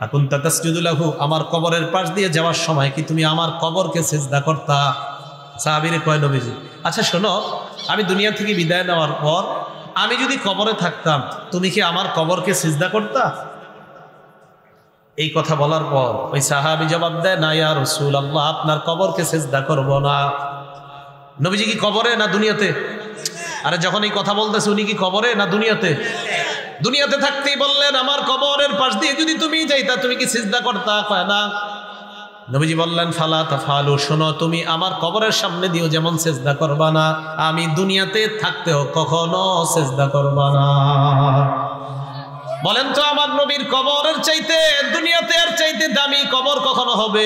আকুনতা তাসজুদু লাহু, আমার কবরের পাশ দিয়ে যাওয়ার সময় কি তুমি আমার কবরকে সিজদা করতা? সাহাবীরে কয় নবীজি, আচ্ছা শোনো, আমি দুনিয়া থেকে বিদায় নেওয়ার পর আমি যদি কবরে থাকতাম, তুমি কি আমার কবরকে সিজদা করতা? এই কথা বলার পর ওই সাহাবী জবাব দেয়, না ইয়া রাসূলুল্লাহ, আপনার কবরকে সিজদা করব না। নবীজি কি কবরে না দুনিয়াতে? আরে যখন এই কথা বলতেছে উনি কি কবরে না দুনিয়াতে? দুনিয়াতে থাকতেই বললেন, আমার কবরের পাশ দিয়ে যদি তুমি যাইতা তুমি কি সিজদা করতা? কয় না। নবীজি বললেন, ফালা তাফালু, শোনো, তুমি আমার কবরের সামনে দিও যেমন সিজদা করবা না, আমি দুনিয়াতে থাকতেও কখনো সিজদা করবা না। বলেন তো, আমার নবীর কবরের চাইতে দুনিয়াতে আর চাইতে দামি কবর কখনো হবে?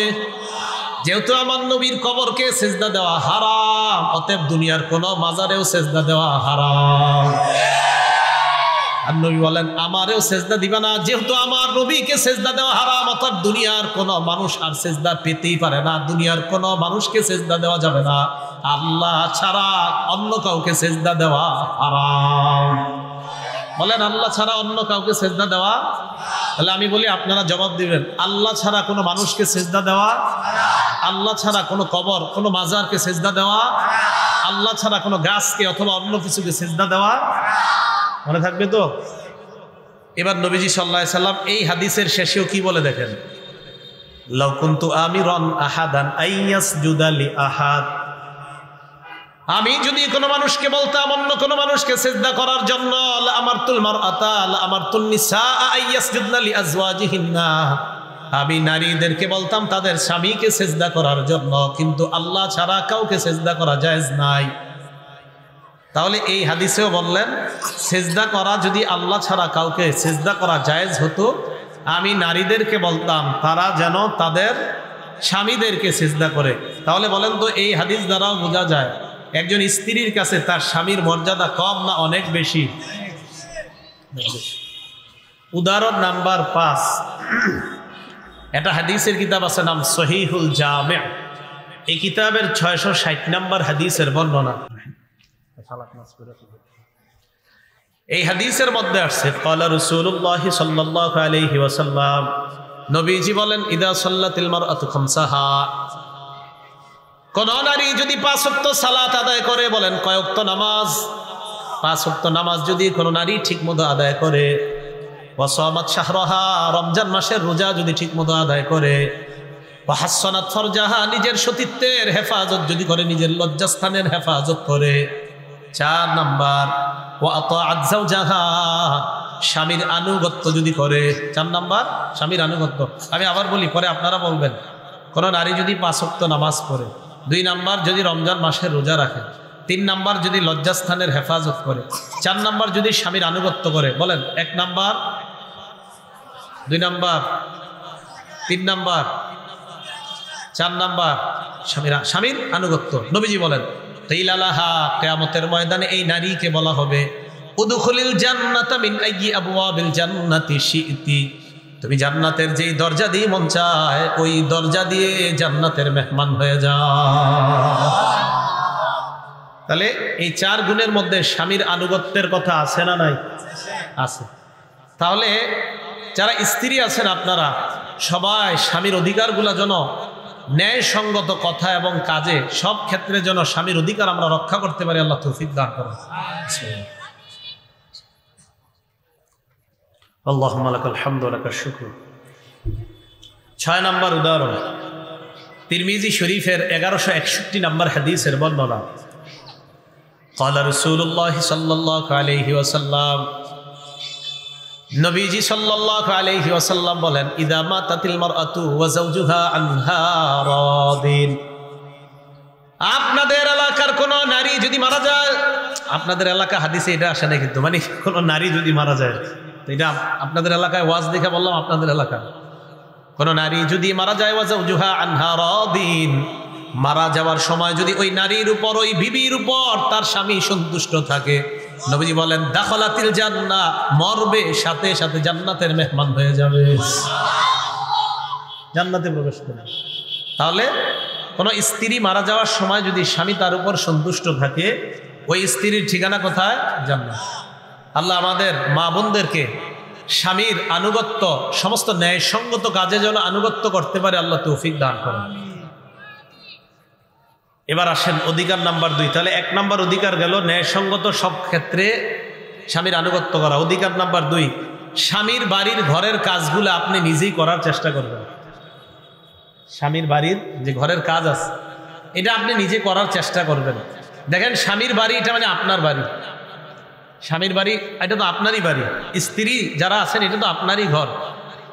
যেহেতু আমার নবীর কবরকে সিজদা দেওয়া হারাম, অতএব দুনিয়ার কোন মাজারেও সিজদা দেওয়া হারাম। আর নবী বলেন, আমারেও সিজদা দিবা না, যেহেতু আমার নবীকে সিজদা দেওয়া হারাম, অর্থাৎ দুনিয়ার কোন মানুষ আর সিজদা পেতেই পারে না, দুনিয়ার কোন মানুষকে সিজদা দেওয়া যাবে না, আল্লাহ ছাড়া অন্য কাউকে সিজদা দেওয়া হারাম। বলেন, আল্লাহ ছাড়া অন্য কাউকে সিজদা দেওয়া? তাহলে আমি বলি, আপনারা জবাব দিবেন, আল্লাহ ছাড়া কোনো মানুষকে সিজদা দেওয়া, আল্লাহ ছাড়া কোনো কবর কোনো মাজারকে সিজদা দেওয়া, আল্লাহ ছাড়া কোনো গাছকে অথবা অন্য কিছুকে সিজদা দেওয়া, মনে থাকবে তো? এবার নবীজি সাল্লাল্লাহু আলাইহি সাল্লাম এই হাদিসের শেষেও কি বলে দেখেন, লাউ কুনতু আমিরান আহাদান আইয়াসজুদা লি আহাদ, আমি যদি কোনো মানুষকে বলতাম অন্য কোনো মানুষকে সিজদা করার জন্য, আমারতুল মারআতা আমারতুন নিসা আইয়াসজুদনা লি আজওয়াজিহিন্না, আমি নারীদেরকে বলতাম তাদের স্বামীকে সিজদা করার জন্য, কিন্তু আল্লাহ ছাড়া কাউকে সিজদা করা জায়েজ নাই। তাহলে এই হাদিসেও বললেন, সিজদা করা যদি আল্লাহ ছাড়া কাউকে সিজদা করা জায়েজ হতো, আমি নারীদেরকে বলতাম তারা যেন তাদের স্বামীদেরকে সিজদা করে। তাহলে বলেন তো, এই হাদিস দ্বারাও বোঝা যায় একজন স্ত্রীর কাছে তার স্বামীর মর্যাদা কম না অনেক বেশি? উদাহরণ নাম্বার 5, একটা হাদিসের কিতাব আছে, নাম সহিহুল জামি', এই কিতাবের 660 নম্বর হাদিসের বর্ণনা। এই হাদিসের মধ্যে আসছে, ক্বালা রাসূলুল্লাহ সাল্লাল্লাহু আলাইহি ওয়াসাল্লাম, নবীজি বলেন, ইদা সাল্লাতিল মারআতু খামসাহা, কোন নারী যদি 5 ওয়াক্ত সালাত আদায় করে, বলেন কয় ওয়াক্ত নামাজ? 5 ওয়াক্ত নামাজ যদি কোন নারী ঠিকমতো আদায় করে, ওয়া সামাত শাহরাহা, রমজান মাসের রোজা যদি ঠিকমতো আদায় করে, ওয়া হাসসানাত ফারজাহা, নিজের সতীত্বের হেফাজত যদি করে, নিজের লজ্জাস্থানের হেফাজত করে। 4 নাম্বার, ওয়া আতাআত যাওজাহা, স্বামীর আনুগত্য যদি করে। 4 নাম্বার, স্বামীর আনুগত্য। আমি আবার বলি, পরে আপনারা বলবেন, কোন নারী যদি 5 ওয়াক্ত নামাজ পড়ে, 2 নাম্বার যদি রমজান মাসের রোজা রাখে, 3 নাম্বার যদি লজ্জাস্থানের হেফাজত করে, 4 নাম্বার যদি স্বামীর আনুগত্য করে। বলেন, 1 নাম্বার, 2 নাম্বার, 3 নাম্বার, 4 নাম্বার, স্বামীর আনুগত্য। নবীজি বলেন, তাইলালাহা, কিয়ামতের ময়দানে এই নারীকে বলা হবে, উদখুলিল জান্নাতা মিন আইয়ি আবওয়াবিল জান্নাতি শি'তি, তুমি জান্নাতের যেই দরজা দিয়ে মন চায় ওই দরজা দিয়ে জান্নাতের মেহমান হয়ে যাও। তাহলে এই 4 গুণের মধ্যে স্বামীর আনুগত্যের কথা আছে না নাই? আছে। তাহলে যারা স্ত্রী আছেন আপনারা সবাই স্বামীর অধিকারগুলো যেন ন্যায়সঙ্গত কথা এবং কাজে সব ক্ষেত্রে যেন স্বামীর অধিকার আমরা রক্ষা করতে পারি, আল্লাহ তৌফিক দান করুন। আল্লাহুম্মা লাকাল হামদু ওয়া লাকাশ শুকর। 6 নম্বর উদাহরণ, তিরমিজি শরীফের 1161 নম্বর হাদিসের বর্ণনা। ক্বালা রাসূলুল্লাহ সাল্লাল্লাহু আলাইহি ওয়াসাল্লাম, নবীজি সাল্লাল্লাহু আলাইহি ওয়াসাল্লাম বলেন, ইযা মাতাতিল মারআতু ওয়া যাওজুহা আনহা রাদিন। আপনাদের এলাকার কোন নারী যদি মারা যায়, আপনাদের এলাকা হাদিসে এটা আসে না, কিন্তু মানে কোন নারী যদি মারা যায়, তো এটা আপনাদের এলাকায় ওয়াজ দেখে বললাম, আপনাদের এলাকায় কোন নারী যদি মারা যায়, ওয়া যাওজুহা আনহা রাদিন, মারা যাওয়ার সময় যদি ওই নারীর উপর, ওই বিবির উপর তার স্বামী সন্তুষ্ট থাকে, নবীজি বলেন দাখালাতিল জান্নাহ, মরবে সাথে সাথে জান্নাতের মেহমান হয়ে যাবে, জান্নাতে প্রবেশ করবে। তাহলে কোন স্ত্রী মারা যাওয়ার সময় যদি স্বামী তার উপর সন্তুষ্ট থাকে, ওই স্ত্রীর ঠিকানা কোথায়? জান্নাত। আল্লাহ আমাদের মা বোনদেরকে স্বামীর আনুগত্য, সমস্ত ন্যায়সঙ্গত কাজে যেন আনুগত্য করতে পারে, আল্লাহ তৌফিক দান করেন। এবার আসেন অধিকার নাম্বার 2। তাহলে 1 নাম্বার অধিকার গেল ন্যায়সঙ্গত সব ক্ষেত্রে স্বামীর আনুগত্য করা। অধিকার নাম্বার 2, স্বামীর বাড়ির ঘরের কাজগুলো আপনি নিজেই করার চেষ্টা করবেন। স্বামীর বাড়ির যে ঘরের কাজ আছে, এটা আপনি নিজে করার চেষ্টা করবেন। দেখেন, স্বামীর বাড়ি এটা মানে আপনার বাড়ি, স্বামীর বাড়ি এটা তো আপনারই বাড়ি, স্ত্রী যারা আছেন এটা তো আপনারই ঘর।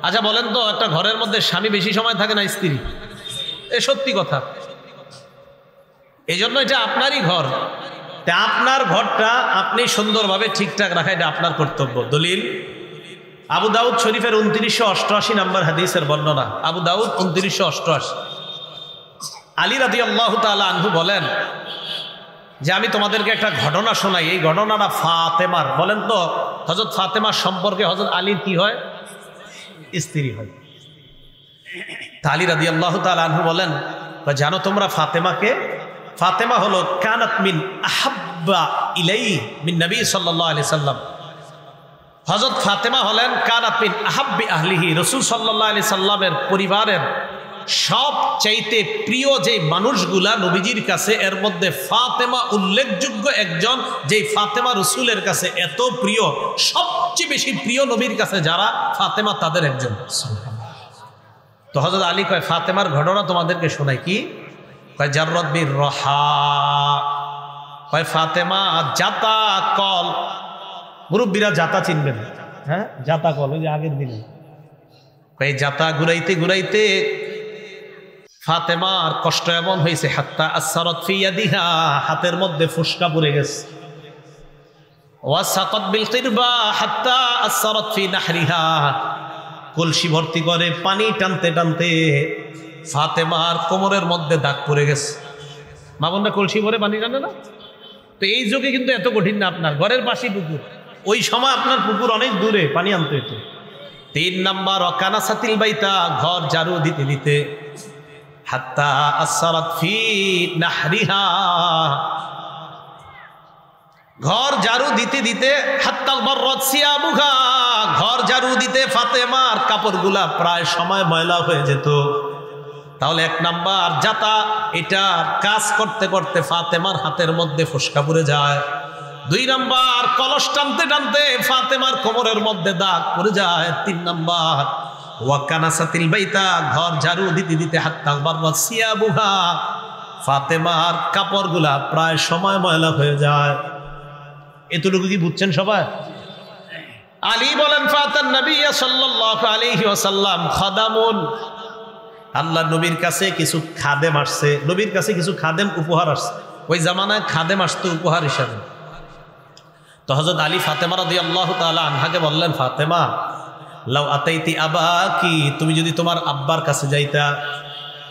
আচ্ছা বলেন তো, একটা ঘরের মধ্যে স্বামী বেশি সময় থাকে না স্ত্রী? এ সত্যি কথা। এই জন্য এটা আপনারই ঘর, তা আপনার ঘরটা আপনি সুন্দরভাবে ঠিকঠাক রাখা এটা আপনার কর্তব্য। দলিল আবু দাউদ শরীফের 2988 নম্বর হাদিসের বর্ণনা। আবু দাউদ 2988। আলী রাদিয়াল্লাহু তাআলা আনহু বলেন যে আমি তোমাদেরকে একটা ঘটনা শোনাই, এই ঘটনাটা ফাতেমার। বলেন তো, হযরত ফাতেমার সম্পর্কে হযরত আলীর কি হয়? স্ত্রী হয়। আলী রাদিয়াল্লাহু তাআলা আনহু বলেন, জানো তোমরা ফাতেমাকে? ফাতেমা হলো কানাত মিন আহাব্বা ইলাইহি মিন নবী সাল্লাল্লাহু আলাইহি সাল্লাম। হযরত ফাতেমা হলেন কানাত মিন আহাব্বি আহলিহি, রাসূল সাল্লাল্লাহু আলাইহি সাল্লামের পরিবারের সবচাইতে প্রিয় যে মানুষগুলা নবীজির কাছে, এর মধ্যে ফাতেমা উল্লেখযোগ্য একজন, যেই ফাতেমা রাসূলের কাছে এত প্রিয়, সবচেয়ে বেশি প্রিয় নবীর কাছে যারা, ফাতেমা তাদের একজন। তো হযরত আলী কয় ফাতেমার ঘটনা তোমাদেরকে শোনাই। কি কয়? জাররাত বির রাহা, কয় ফাতেমা জাতা কল, মুরব্বীরা জাতা চিনবেন, হ্যাঁ জাতা কল, ওই যে আগের দিনে, কয় জাতা ঘুরাইতে ঘুরাইতে ফাতেমার কষ্ট এমন হয়েছে, হাত্তা আসসারাত ফি ইয়াদিহা, হাতের মধ্যে ফুসকা পড়ে গেছে। ওয়া সাকাত বিল কিরবা হাত্তা আসসারাত ফি নাহরিহা, কলসি ভর্তি করে পানি টানতে টানতে ফাতেমার কোমরের মধ্যে দাগ পড়ে গেছে। মা বোনরা কলসি ভরে পানি টানে না? তো এই যুগে কিন্তু এত কঠিন না, আপনার ঘরের পাশেই পুকুর, ওই সময় আপনার পুকুর অনেক দূরে, পানি আনতে হতো। 3 নাম্বার অকানাসাতিল বাইতা, ঘর ঝাড়ু দিতে দিতে, হাত্তা আসসারাত ফি নাহরিহা, ঘর ঝাড়ু দিতে দিতে, হাত্তা বাররাত সিয়াবুহা, ঘর ঝাড়ু দিতে ফাতেমার কাপড়গুলা প্রায় সময় ময়লা হয়ে যেত। তাহলে 1 নাম্বার জাতা, এটা কাজ করতে করতে ফাতেমার হাতের মধ্যে ফুসকা পড়ে যায়। 2 নাম্বার কলস টানতে টানতে ফাতেমার কোমরের মধ্যে দাগ পড়ে যায়। 3 নাম্বার ওয়াকানাসাতিল বাইতা, ঘর ঝাড়ু দিতে দিতে, হাত্তা বাররাত সিয়াবুহা, ফাতেমার কাপড়গুলা প্রায় সময় ময়লা হয়ে যায়। এতটুকু কি বুঝছেন সবাই? আলী বলেন ফাতান নবী সাল্লাল্লাহু আলাইহি ওয়াসাল্লাম খাদামুন, আল্লাহ নবীর কাছে কিছু খাদেম আসছে, নবীর কাছে কিছু খাদেম উপহার আসছে। ওই জামানায় খাদেম আসতো উপহার হিসাবে। তো হযরত আলী ফাতেমা রাদিয়াল্লাহু তাআলা আনহাকে বললেন, ফাতেমা লাউ আতাইতি আবাকি, তুমি যদি তোমার আব্বার কাছে যাইতা,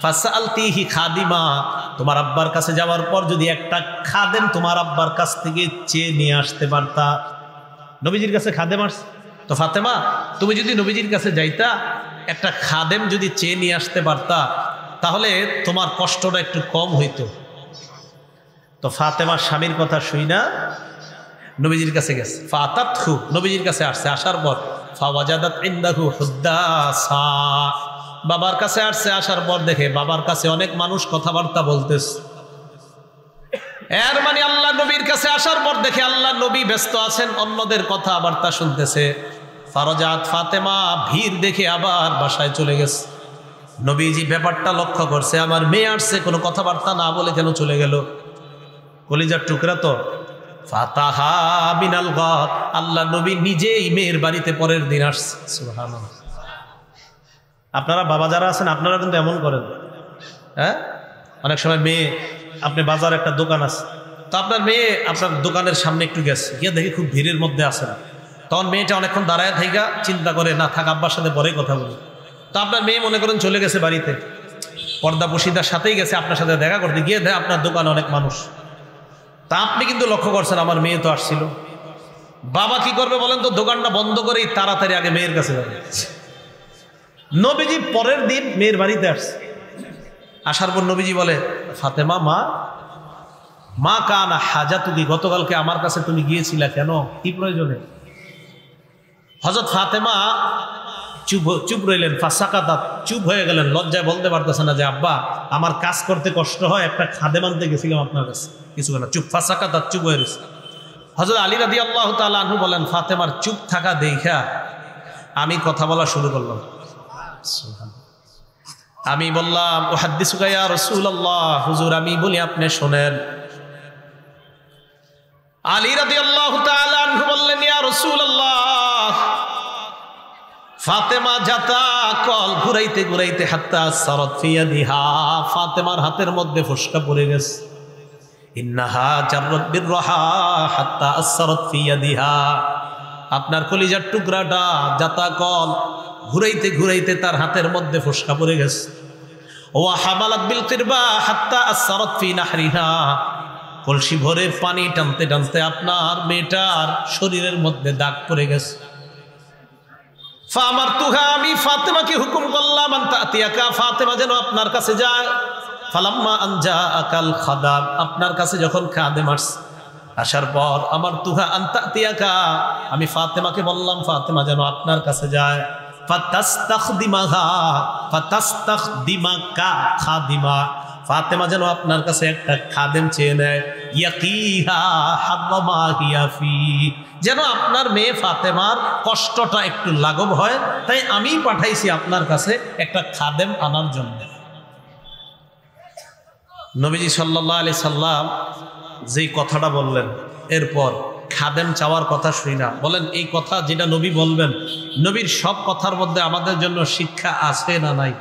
ফাসআলতিহি খাদিমা, তোমার আব্বার কাছে যাওয়ার পর যদি একটা খাদেম তোমার আব্বার কাছ থেকে চেয়ে নিয়ে আসতে পারতা। নবীজির কাছে খাদেম আসছে, তো ফাতেমা তুমি যদি নবীজির কাছে যাইতা, একটা খাদেম যদি চেয়ে নিয়ে আসতে পারতা, তাহলে তোমার কষ্টটা একটু কম হইতো। তো ফাতেমার স্বামীর কথা শুই না নবীজির কাছে গেছে। ফাতাতহু, নবীজির কাছে আসছে। আসার পর ফাওয়াজাদাত ইনদাহু হুদ্দাসা, বাবার কাছে আসছে। আসার পর দেখে বাবার কাছে অনেক মানুষ কথাবার্তা বলতেছে। এর মানে আল্লাহ নবীর কাছে আসার পর দেখে আল্লাহ নবী ব্যস্ত আছেন, অন্যদের কথাবার্তা শুনতেছে। ফারাজাত ফাতেমা ভিড় দেখে আবার বাসায় চলে গেছে। নবীজি ব্যাপারটা লক্ষ্য করছে, আমার মেয়ে আসছে, কোনো কথাবার্তা না বলে কেন চলে গেল? কলিজার টুকরা তো। ফাতাহা মিনাল গাদ, আল্লাহ নবী নিজেই মেয়ের বাড়িতে পরের দিন আসছে। সুবহানাল্লাহ। আপনারা বাবা যারা আছেন আপনারা কিন্তু এমন করেন, হ্যাঁ, অনেক সময় মেয়ে, আপনি বাজার একটা দোকান আছে, তো আপনার মেয়ে আপনার দোকানের সামনে একটু গেছে, গিয়ে দেখি খুব ভিড়ের মধ্যে আছে না, তখন মেয়েটা অনেকক্ষণ দাঁড়ায় থাইকা চিন্তা করে, না থাক আব্বার সাথে পরে কথা বলি। তো আপনার মেয়ে মনে করেন চলে গেছে বাড়িতে, পর্দা পশিদার সাথেই গেছে আপনার সাথে দেখা করতে, গিয়ে দেয় আপনার দোকানে অনেক মানুষ। তা আপনি কিন্তু লক্ষ্য করছেন আমার মেয়ে তো আসছিল, বাবা কি করবে বলেন তো? দোকানটা বন্ধ করেই তাড়াতাড়ি আগে মেয়ের কাছে যাবে। নবীজি পরের দিন মেয়ের বাড়িতে আসছে, আসার পর নবীজি বলে, ফাতেমা মা, মা কানা হাজাতুকি, গতকালকে আমার কাছে তুমি গিয়েছিলা কেন, কি প্রয়োজনে? হযরত ফাতেমা চুপ রইলেন, ফাসাকাতাত, চুপ হয়ে গেলেন, লজ্জায় বলতে পারতেছে না যে আব্বা আমার কাজ করতে কষ্ট হয়, একটা খাদেম আনতে গেছিলাম আপনার কাছে, কিছু না, চুপ, ফাসাকাতাত, চুপ হয়ে রয়েছে। হযরত আলী রাদিয়াল্লাহু তাআলা আনহু বলেন, ফাতেমার চুপ থাকা দেখা আমি কথা বলা শুরু করলাম। আমি বললাম, উহাদ্দিসুকা ইয়া রাসূলুল্লাহ, হুজুর আমি বলি আপনি শোনেন। আলী রাদিয়াল্লাহু তাআলা আনহু বললেন, ইয়া রাসূলুল্লাহ, ফাতেমা যাতা কল ঘুরাইতে ঘুরাইতে হাত্তা সারাত ফি ইয়াদিহা, ফাতেমার হাতের মধ্যে ফোসকা পড়ে গেছে। ইন্নাহা জাররাত বিররাহা হাত্তা আসরাত ফি ইয়াদিহা, আপনার কলিজার টুকরাটা যাতা কল ঘুরাইতে ঘুরাইতে তার হাতের মধ্যে ফোসকা পড়ে গেছে। ওয়া হামালাত বিল কিরবা হাত্তা আসরাত ফি নাহরিহা, কলসি ভরে পানি টানতে টানতে আপনার মেয়েটার শরীরের মধ্যে দাগ পড়ে গেছে। ফামারতুহা, আমি ফাতেমাকে হুকুম করলাম, আনতা আতিয়াকা, ফাতেমা যেন আপনার কাছে যায়। ফালাম্মা আনজা আকাল খাদাম, আপনার কাছে যখন খাদেম আসছে, আসার পর আমার তুহা আনতা আতিয়াকা, আমি ফাতেমাকে বললাম ফাতেমা যেন আপনার কাছে যায়। ফাতাস্তাখদিমাহা, ফাতাস্তাখদিমাকা খাদিমা, ফাতেমা যেন আপনার কাছে একটা খাদেম চেয়ে নেয়। ইয়াকিহা হাব্বামা হিয়া ফি, যেন আপনার মেয়ে ফাতেমার কষ্টটা একটু লাঘব হয়, তাই আমি পাঠাইছি আপনার কাছে একটা খাদেম আনার জন্য। নবীজি সাল্লাল্লাহু আলাইহি সাল্লাম যেই কথাটা বললেন, এরপর খাদেম চাওয়ার কথা শুই না, বলেন এই কথা যেটা নবী বলবেন, নবীর সব কথার মধ্যে আমাদের জন্য শিক্ষা আছে না নাই?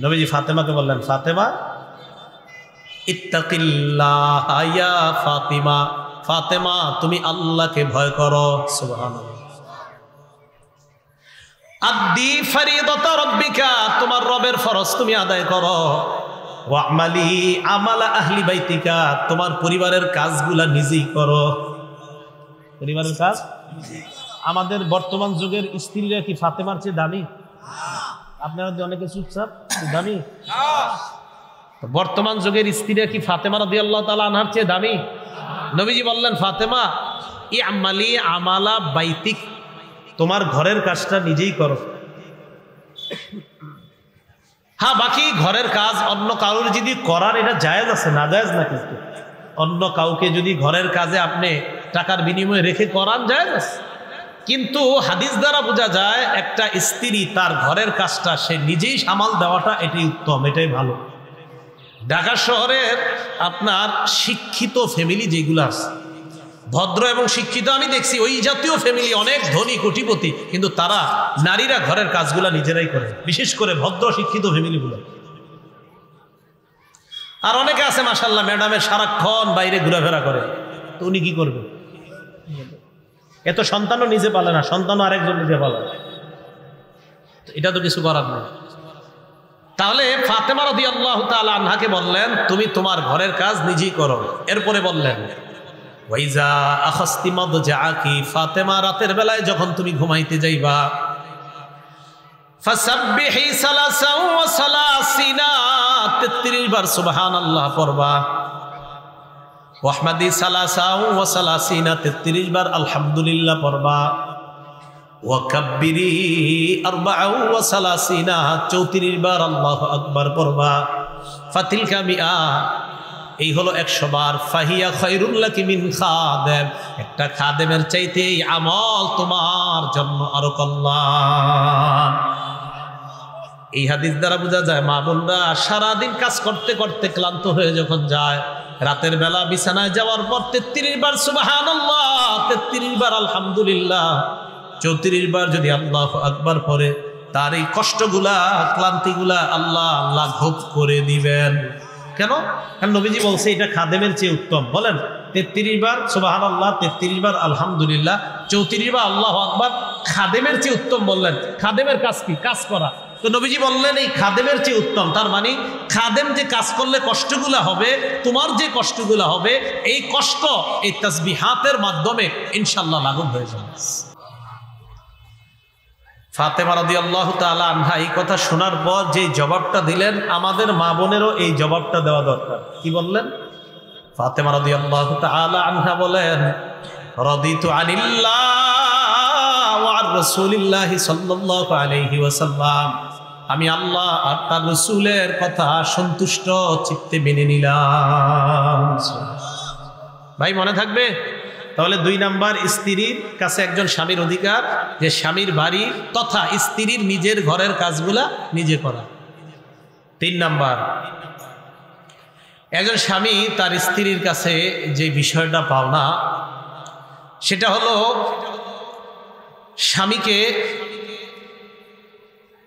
নবীজি ফাতেমাকে বললেন, ফাতেমা ইত্তাকিল্লাহ ইয়া ফাতিমা, ফাতেমা তুমি আল্লাহকে ভয় করো। সুবহানাল্লাহ। আদ্দি ফরিদাতা রাব্বিকা, তোমার রবের ফরজ তুমি আদায় করো। ওয়ামালি আমালা আহলি বাইতিকা, তোমার পরিবারের কাজগুলা নিজেই করো। পরিবারের কাজ, আমাদের বর্তমান যুগের স্ত্রীরা কি ফাতেমার চেয়ে দামি? আপনারা অনেকে চুপচাপ, দামি? বর্তমান যুগের স্ত্রীরা কি ফাতেমা রাদিয়াল্লাহু তাআলা আনহার চেয়ে দামি? নবীজি বললেন, ফাতেমা আমালি আমালা বাইতিক, তোমার ঘরের কাজটা নিজেই করো। হ্যাঁ, বাকি ঘরের কাজ অন্য কারোর যদি করার এটা জায়েজ আছে, না জায়েজ না, কিন্তু অন্য কাউকে যদি ঘরের কাজে আপনি টাকার বিনিময়ে রেখে করান জায়েজ আছে, কিন্তু হাদিস দ্বারা বোঝা যায় একটা স্ত্রী তার ঘরের কাজটা সে নিজেই সামাল দেওয়াটা এটাই উত্তম, এটাই ভালো। ঢাকা শহরের আপনার শিক্ষিত ফ্যামিলি যেগুলো আছে, ভদ্র এবং শিক্ষিত, আমি দেখছি ওই জাতীয় ফ্যামিলি অনেক ধনী কোটিপতি, কিন্তু তারা নারীরা ঘরের কাজগুলা নিজেরাই করে, বিশেষ করে ভদ্র শিক্ষিত ফ্যামিলিগুলো। আর অনেকে আছে মাশাআল্লাহ ম্যাডামের সারাক্ষণ বাইরে ঘোরাফেরা করে, তো উনি কি করবে? এত সন্তানও নিজে পালে না, সন্তানও আরেকজন নিজে পালে, এটা তো কিছু করার নেই। তাহলে ফাতেমা রাদিয়াল্লাহু তাআলা আনহাকে বললেন, তুমি তোমার ঘরের কাজ নিজেই করো। এরপরে বললেন, ওয়াইজা আখাস্তি মাদজাকি, ফাতেমা রাতের বেলায় যখন তুমি ঘুমাইতে যাইবা, ফাসাব্বিহি সালাসাও ওয়া সালাসিনা, 33 বার সুবহানাল্লাহ পড়বা। ওয়াহমাদি সালাসাও ওয়া সালাসিনা, 33 বার আলহামদুলিল্লাহ পড়বা। ওয়া কাব্বিরি আরবাআও ওয়া সালাসিনা, 34 বার আল্লাহু আকবার পড়বা। ফাতিলকা মিআ, এই হলো 100 বার। ফাহিয়া খায়রুল লাকি মিন খাদেম, একটা খাদেমের চাইতে এই আমল তোমার জন্য আরো কল্যাণ। এই হাদিস দ্বারা বোঝা যায় মা বোনরা সারাদিন কাজ করতে করতে ক্লান্ত হয়ে যখন যায়, রাতের বেলা বিছানায় যাওয়ার পর 33 বার সুবহানাল্লাহ, 33 বার আলহামদুলিল্লাহ, 34 বার যদি আল্লাহু আকবার পড়ে, তার এই কষ্টগুলা ক্লান্তিগুলা আল্লাহ লাঘব করে দিবেন। কেন? কারণ নবীজি বলছে এটা খাদেমের চেয়ে উত্তম। বলেন 33 বার সুবহানাল্লাহ, 33 বার আলহামদুলিল্লাহ, 34 বার আল্লাহু আকবার খাদেমের চেয়ে উত্তম বললেন। খাদেমের কাজ কি? কাজ করা। তো নবীজি বললেন এই খাদেমের চেয়ে উত্তম, তার মানে খাদেম যে কাজ করলে কষ্টগুলা হবে, তোমার যে কষ্টগুলা হবে, এই কষ্ট এই তাসবিহাতের মাধ্যমে ইনশাআল্লাহ লাঘব হয়ে যাবে। ফাতেমা রাদিয়াল্লাহু তাআলা আনহা এই কথা শোনার পর যে জবাবটা দিলেন, আমাদের মা বোনেরও এই জবাবটা দেওয়া দরকার। কি বললেন? ফাতেমা রাদিয়াল্লাহু তাআলা আনহা বলেন, রাদিতু আনিল্লাহ ওয়া আর রাসূলিল্লাহি সাল্লাল্লাহু আলাইহি ওয়াসাল্লাম, আমি আল্লাহ আর তার রাসূলের কথা সন্তুষ্ট চিত্তে মেনে নিলাম। ভাই মনে থাকবে? তাহলে 2 নাম্বার, স্ত্রীর কাছে একজন স্বামীর অধিকার যে স্বামীর বাড়ি তথা স্ত্রীর নিজের ঘরের কাজগুলা নিজে করা। 3 নাম্বার, একজন স্বামী তার স্ত্রীর কাছে যে বিষয়টা পাওনা, সেটা হলো স্বামীকে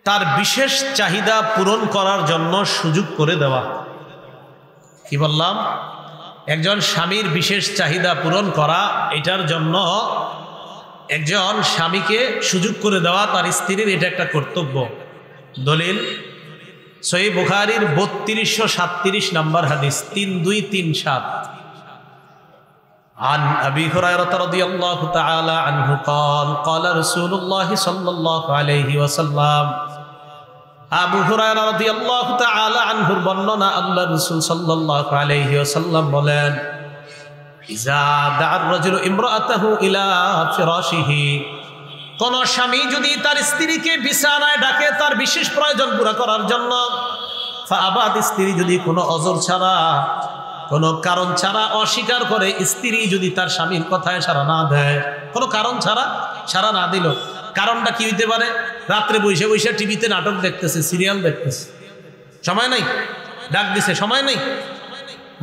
তার বিশেষ চাহিদা পূরণ করার জন্য সুযোগ করে দেওয়া। কি বললাম? একজন স্বামীর বিশেষ চাহিদা পূরণ করা, এটার জন্য একজন স্বামীকে সুযোগ করে দেওয়া তার স্ত্রীর, এটা একটা কর্তব্য। দলিল সহিহ বুখারীর 3237 নম্বর হাদিস, 3237, عن أبي هريرة رضي الله تعالى عنه قال قال رسول الله صلى الله عليه وسلم, আবু হুরায়রা রাদিয়াল্লাহু তাআলা আনহুর বর্ণনা, আল্লাহ রাসূল সাল্লাল্লাহু আলাইহি ওয়াসাল্লাম বলেন, ইজা দা'আর রাজুলু ইমরাআতাহু ইলা ফিরাশিহি, কোন স্বামী যদি তার স্ত্রীকে বিছানায় ডাকে তার বিশেষ প্রয়োজন পুরো করার জন্য, ফাআবাদ, স্ত্রী যদি কোনো অজর ছাড়া, কোনো কারণ ছাড়া অস্বীকার করে, স্ত্রী যদি তার স্বামীর কথায় সাড়া না দেয়, কোনো কারণ ছাড়া সাড়া না দিল, কারণটা কি হইতে পারে? রাত্রে বসে বসে টিভিতে নাটক দেখতেছে, সিরিয়াল দেখতেছে, সময় নাই, ডাক দিছে সময় নাই,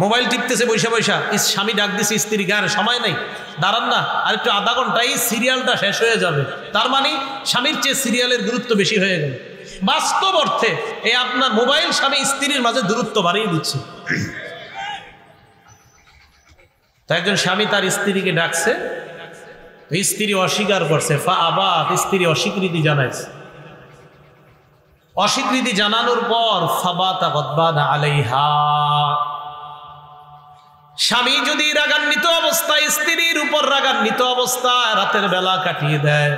মোবাইল টিপতেছে বসে বসে, স্বামী ডাক দিছে স্ত্রীকে, আর সময় নাই, দাঁড়ান না আর একটু আধা ঘন্টা, এই সিরিয়ালটা শেষ হয়ে যাবে। তার মানে স্বামীর চেয়ে সিরিয়ালের গুরুত্ব বেশি হয়ে গেল। বাস্তব অর্থে এই আপনার মোবাইল স্বামী স্ত্রীর মাঝে দূরত্ব বাড়িয়ে দিচ্ছে। তো একজন স্বামী তার স্ত্রীকে ডাকছে, স্ত্রী অস্বীকার করছে, ফাআবাদ, স্ত্রী অস্বীকৃতি জানাইছে। অস্বীকৃতি জানানোর পর ফাবাতা গদবানা আলাইহা, স্বামী যদি রাগান্বিত অবস্থায় স্ত্রীর উপর রাগান্বিত অবস্থায় রাতের বেলা কাটিয়ে দেয়,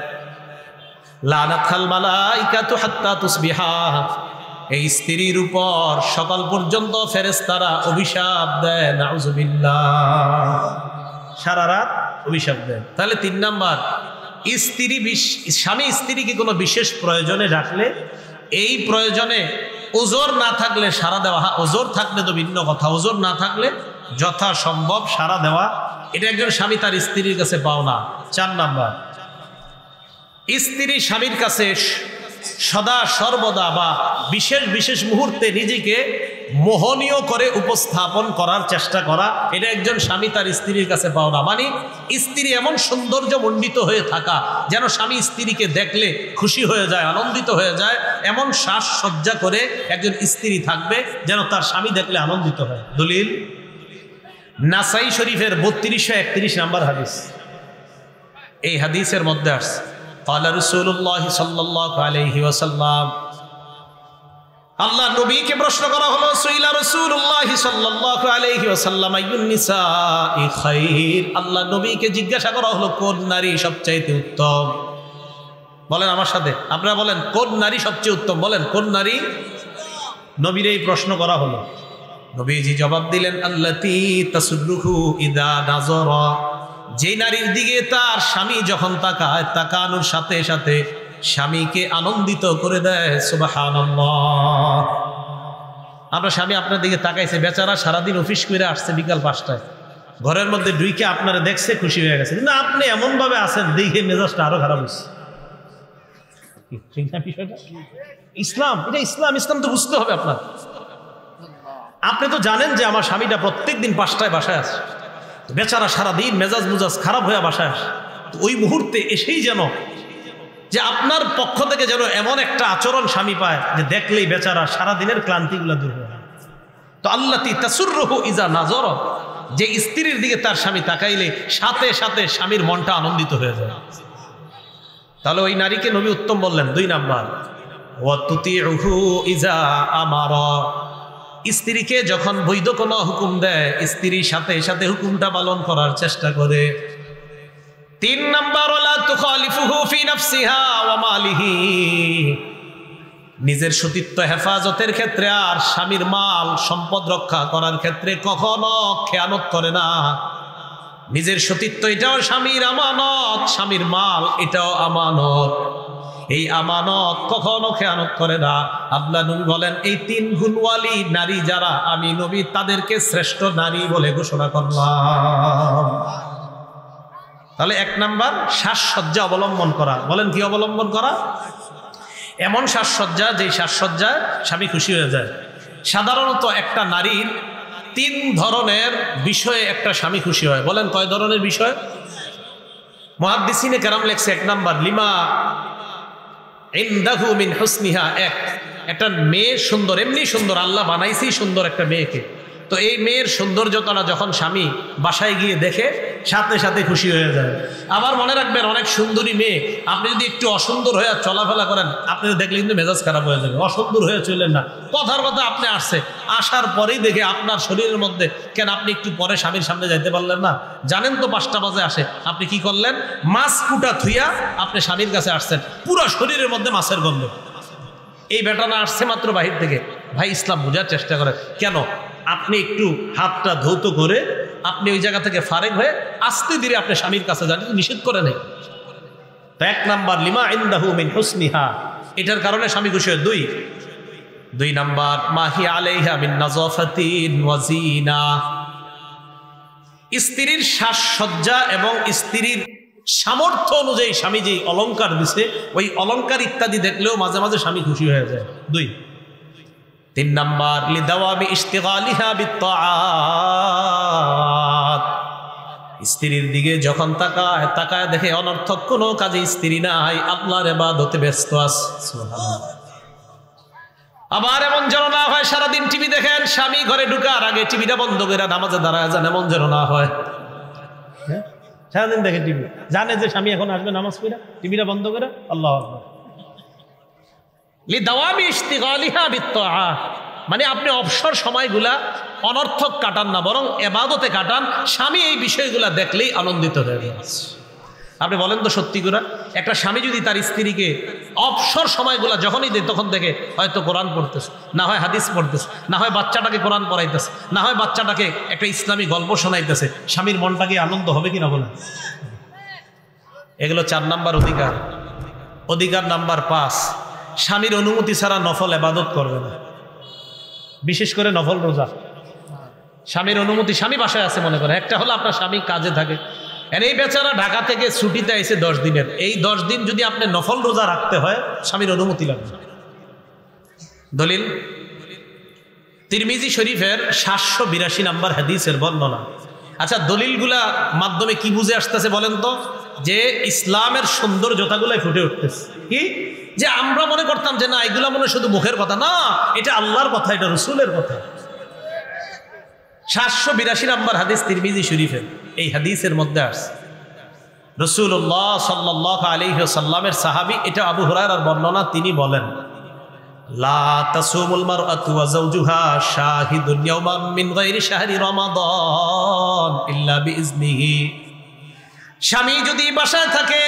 লানাতাল মালাইকাতু হাত্তা তুসবিহা, এই স্ত্রীর উপর সকাল পর্যন্ত ফেরেশতারা অভিশাপ দেয়, নাউযুবিল্লাহ, সারা রাত অভিশাপ দেয়। তাহলে 3 নাম্বার, স্বামী স্ত্রীকে কোনো বিশেষ প্রয়োজনে ডাকলে, এই প্রয়োজনে ওজোর না থাকলে সাড়া দেওয়া, ওজোর থাকলে তো ভিন্ন কথা, ওজোর না থাকলে যথাসম্ভব সাড়া দেওয়া, এটা একজন স্বামী তার স্ত্রীর কাছে পাও না। 4 নাম্বার, স্ত্রী স্বামীর কাছে সদা সর্বদা বা বিশেষ বিশেষ মুহূর্তে নিজেকে মোহনীয় করে উপস্থাপন করার চেষ্টা করা, এটা একজন স্বামী তার স্ত্রীর কাছে পাও না। মানে স্ত্রী এমন সৌন্দর্য মণ্ডিত হয়ে থাকা যেন স্বামী স্ত্রীকে দেখলে খুশি হয়ে যায়, আনন্দিত হয়ে যায়, এমন সাজসজ্জা করে একজন স্ত্রী থাকবে যেন তার স্বামী দেখলে আনন্দিত হয়। দলিল নাসাই শরীফের 3231 নম্বর হাদিস, এই হাদিসের মধ্যে আসছে, ক্বালা রাসূলুল্লাহ সাল্লাল্লাহু আলাইহি ওয়াসাল্লাম, আল্লাহ নবীকে প্রশ্ন করা হলো, সুইলা রাসূলুল্লাহ সাল্লাল্লাহু আলাইহি ওয়াসাল্লাম আইয়ুন নিসাই খায়র, আল্লাহ নবীকে জিজ্ঞাসা করা হলো কোন নারী সবচাইতে উত্তম। বলেন আমার সাথে, আপনারা বলেন কোন নারী সবচেয়ে উত্তম, বলেন কোন নারী। নবীর এই প্রশ্ন করা হলো, নবীজি জবাব দিলেন, আল্লাতী তাসুররুহু ইযা নাযারা, যে নারীর দিকে তার স্বামী যখন তাকায়, তাকানোর সাথে সাথে স্বামীকে আনন্দিত করে দেয়। সুবহানাল্লাহ। আপনার স্বামী আপনার দিকে তাকাইছে, বেচারা সারাদিন অফিস করে আসছে, বিকাল 5টায় ঘরের মধ্যে ঢুইকে আপনারা দেখছে, খুশি হয়ে গেছে, কিন্তু আপনি এমন ভাবে আছেন দেখে মেজাজটা আরো খারাপ হচ্ছে। ইসলাম, এটা ইসলাম, ইসলাম তো বুঝতে হবে আপনার। আপনি তো জানেন যে আমার স্বামীটা প্রত্যেকদিন 5টায় বাসায় আসে, বেচারা সারাদিন মেজাজ মুজাজ খারাপ হয়ে বাসায় আসে। ওই মুহূর্তে এসেই যেন যে আপনার পক্ষ থেকে যেন এমন একটা আচরণ স্বামী পায় যে দেখলেই বেচারা সারাদিনের ক্লান্তিগুলো দূর হয়ে যায়। তো আল্লাতি তাসুররুহু ইজা নাজর, যে স্ত্রীর দিকে তার স্বামী তাকাইলে সাথে সাথে স্বামীর মনটা আনন্দিত হয়ে যায়। তাহলে ওই নারীকে নবী উত্তম বললেন। 2 নাম্বার, ওয়া তুতিউহু ইজা আমারা, স্ত্রীকে যখন বৈধ কোনো হুকুম দেয় স্ত্রীর সাথে সাথে হুকুমটা পালন করার চেষ্টা করে। 3 নাম্বার, ওয়ালা তুখালিফুহু ফি নাফসিহা ওয়া মালিহি, নিজের সতীত্ব হেফাজতের ক্ষেত্রে আর স্বামীর মাল সম্পদ রক্ষা করার ক্ষেত্রে কখনো খেয়ানত করে না। নিজের সতীত্ব এটাও স্বামীর আমানত, স্বামীর মাল এটাও আমানত, এই আমানত কখনো খেয়ানত করে না। আল্লাহ নবী বলেন এই 3 গুণওয়ালী নারী যারা, আমি নবী তাদেরকে শ্রেষ্ঠ নারী বলে ঘোষণা করলাম। তাহলে 1 নাম্বার, সাজসজ্জা অবলম্বন করা। বলেন কি অবলম্বন করা? এমন সাজসজ্জা যেই সাজসজ্জায় স্বামী খুশি হয়ে যায়। সাধারণত একটা নারীর 3 ধরনের বিষয়ে একটা স্বামী খুশি হয়। বলেন কয় ধরনের বিষয়? মুহাদ্দিসিনে কেরাম লেখছে 1 নাম্বার, লিমা ইনদাহু মিন হুসনিহা, একটা মেয়ে সুন্দর, এমনি সুন্দর, আল্লাহ বানাইছি সুন্দর একটা মেয়েকে, তো এই মেয়ের সৌন্দর্যতা যখন স্বামী বাসায় গিয়ে দেখে সাথে সাথে খুশি হয়ে যায়। আবার মনে রাখবেন, অনেক সুন্দরী মেয়ে আপনি যদি একটু অসুন্দর হয়ে চলাফেরা করেন, আপনি দেখলে কিন্তু মেজাজ খারাপ হয়ে যাবে। অসুন্দর হয়ে চললেন না, কথার কথা আপনি আসার পরেই দেখে আপনার শরীরের মধ্যে, কেন আপনি একটু পরে স্বামীর সামনে যাইতে পারলেন না? জানেন তো 5টা বাজে আসে, আপনি কি করলেন? মাছ কুটা থুইয়া আপনি স্বামীর কাছে আসছেন, পুরো শরীরের মধ্যে মাছের গন্ধ। এই বেটানা আসছে মাত্র বাহির থেকে। ভাই, ইসলাম বোঝার চেষ্টা করে। কেন? আপনি একটু হাতটা ধৌত করে আপনি ওই জায়গা থেকে ফারেক হয়ে আস্তে ধীরে আপনি স্বামীর কাছে যান, নিষেধ করে নেই। তো 1 নাম্বার, লিমা ইনদাহু মিন হুসনিহা, এটার কারণে স্বামী খুশি হয়। 2 নাম্বার, মাহি আলাইহা মিন নাযাফাতিন ওয়া জিনা, স্ত্রীর সাজসজ্জা এবং স্ত্রীর সামর্থ্য অনুযায়ী স্বামী যেই অলংকার দিছে, ওই অলংকার ইত্যাদি দেখলেও মাঝে মাঝে স্বামী খুশি হয়ে যায়। 3 নাম্বার, লিদাওয়ামি ইশতিগালিহা বিত্তাআত, স্ত্রীর দিকে যখন তাকায় দেখে অনর্থক কোনো কাজে স্ত্রী নাই, আল্লাহর ইবাদতে ব্যস্ত আছে। সুবহানাল্লাহ। আবার এমন যেন না হয় সারাদিন টিভি দেখেন, স্বামী ঘরে ঢুকার আগে টিভিটা বন্ধ করে নামাজে দাঁড়ায় যান, এমন যেন না হয়। সারাদিন দেখে টিভি, জানে যে স্বামী এখন আসবে নামাজ পড়ে, টিভিটা বন্ধ করে আল্লাহু আকবার। লিদাওয়ামি ইশতিগালিহা বিত্তাআত, মানে আপনি অবসর সময়গুলা অনর্থক কাটান না, বরং ইবাদতে কাটান। স্বামী এই বিষয়গুলা দেখলেই আনন্দিত হয়ে যাচ্ছে। আপনি বলেন তো সত্যি করে, একটা স্বামী যদি তার স্ত্রীকে অবসর সময়গুলা যখনই দেয় তখন দেখে হয়তো কোরআন পড়তেছে, না হয় হাদিস পড়তেছে, না হয় বাচ্চাটাকে কোরআন পড়াইতেছে, না হয় বাচ্চাটাকে একটা ইসলামী গল্প শোনাইতেছে, স্বামীর মনটাকে আনন্দ হবে কিনা বলেন? এগুলো 4 নাম্বার অধিকার। অধিকার নাম্বার 5, স্বামীর অনুমতি ছাড়া নফল ইবাদত করবে না, বিশেষ করে নফল রোজা। স্বামীর অনুমতি, স্বামী বাসায় আছে মনে করে, একটা হলো আপনার স্বামী কাজে থাকে, এই বেচারা ঢাকা থেকে ছুটিতে এসে 10 দিনের, এই 10 দিন যদি আপনি নফল রোজা রাখতে হয় স্বামীর অনুমতি লাগবে। দলিল তিরমিজি শরীফের 782 নাম্বার হাদিসের বর্ণনা। আচ্ছা, দলিলগুলা মাধ্যমে কি বুঝে আসতেছে বলেন তো? যে ইসলামের সৌন্দর্যতাগুলাই ফুটে উঠতেছে। কি যে আমরা মনে করতাম যে না, এগুলা মনে শুধু মুখের কথা না, এটা আল্লাহর কথা, এটা রসুলের কথা। 782 নাম্বার হাদিস তিরমিজি শরীফের। এই হাদিসের মধ্যে আসছে রাসূলুল্লাহ সাল্লাল্লাহু আলাইহি ওয়াসাল্লামের সাহাবী, এটা আবু হুরায়রার বর্ণনা, তিনি বলেন, লা তাসুমুল মারআতু ওয়া যাওজুহা শাহিদুন ইয়াওমান মিন গায়রি শাহরি রমাদান ইল্লা বিইজনিহি। স্বামী যদি বাসায় থাকে,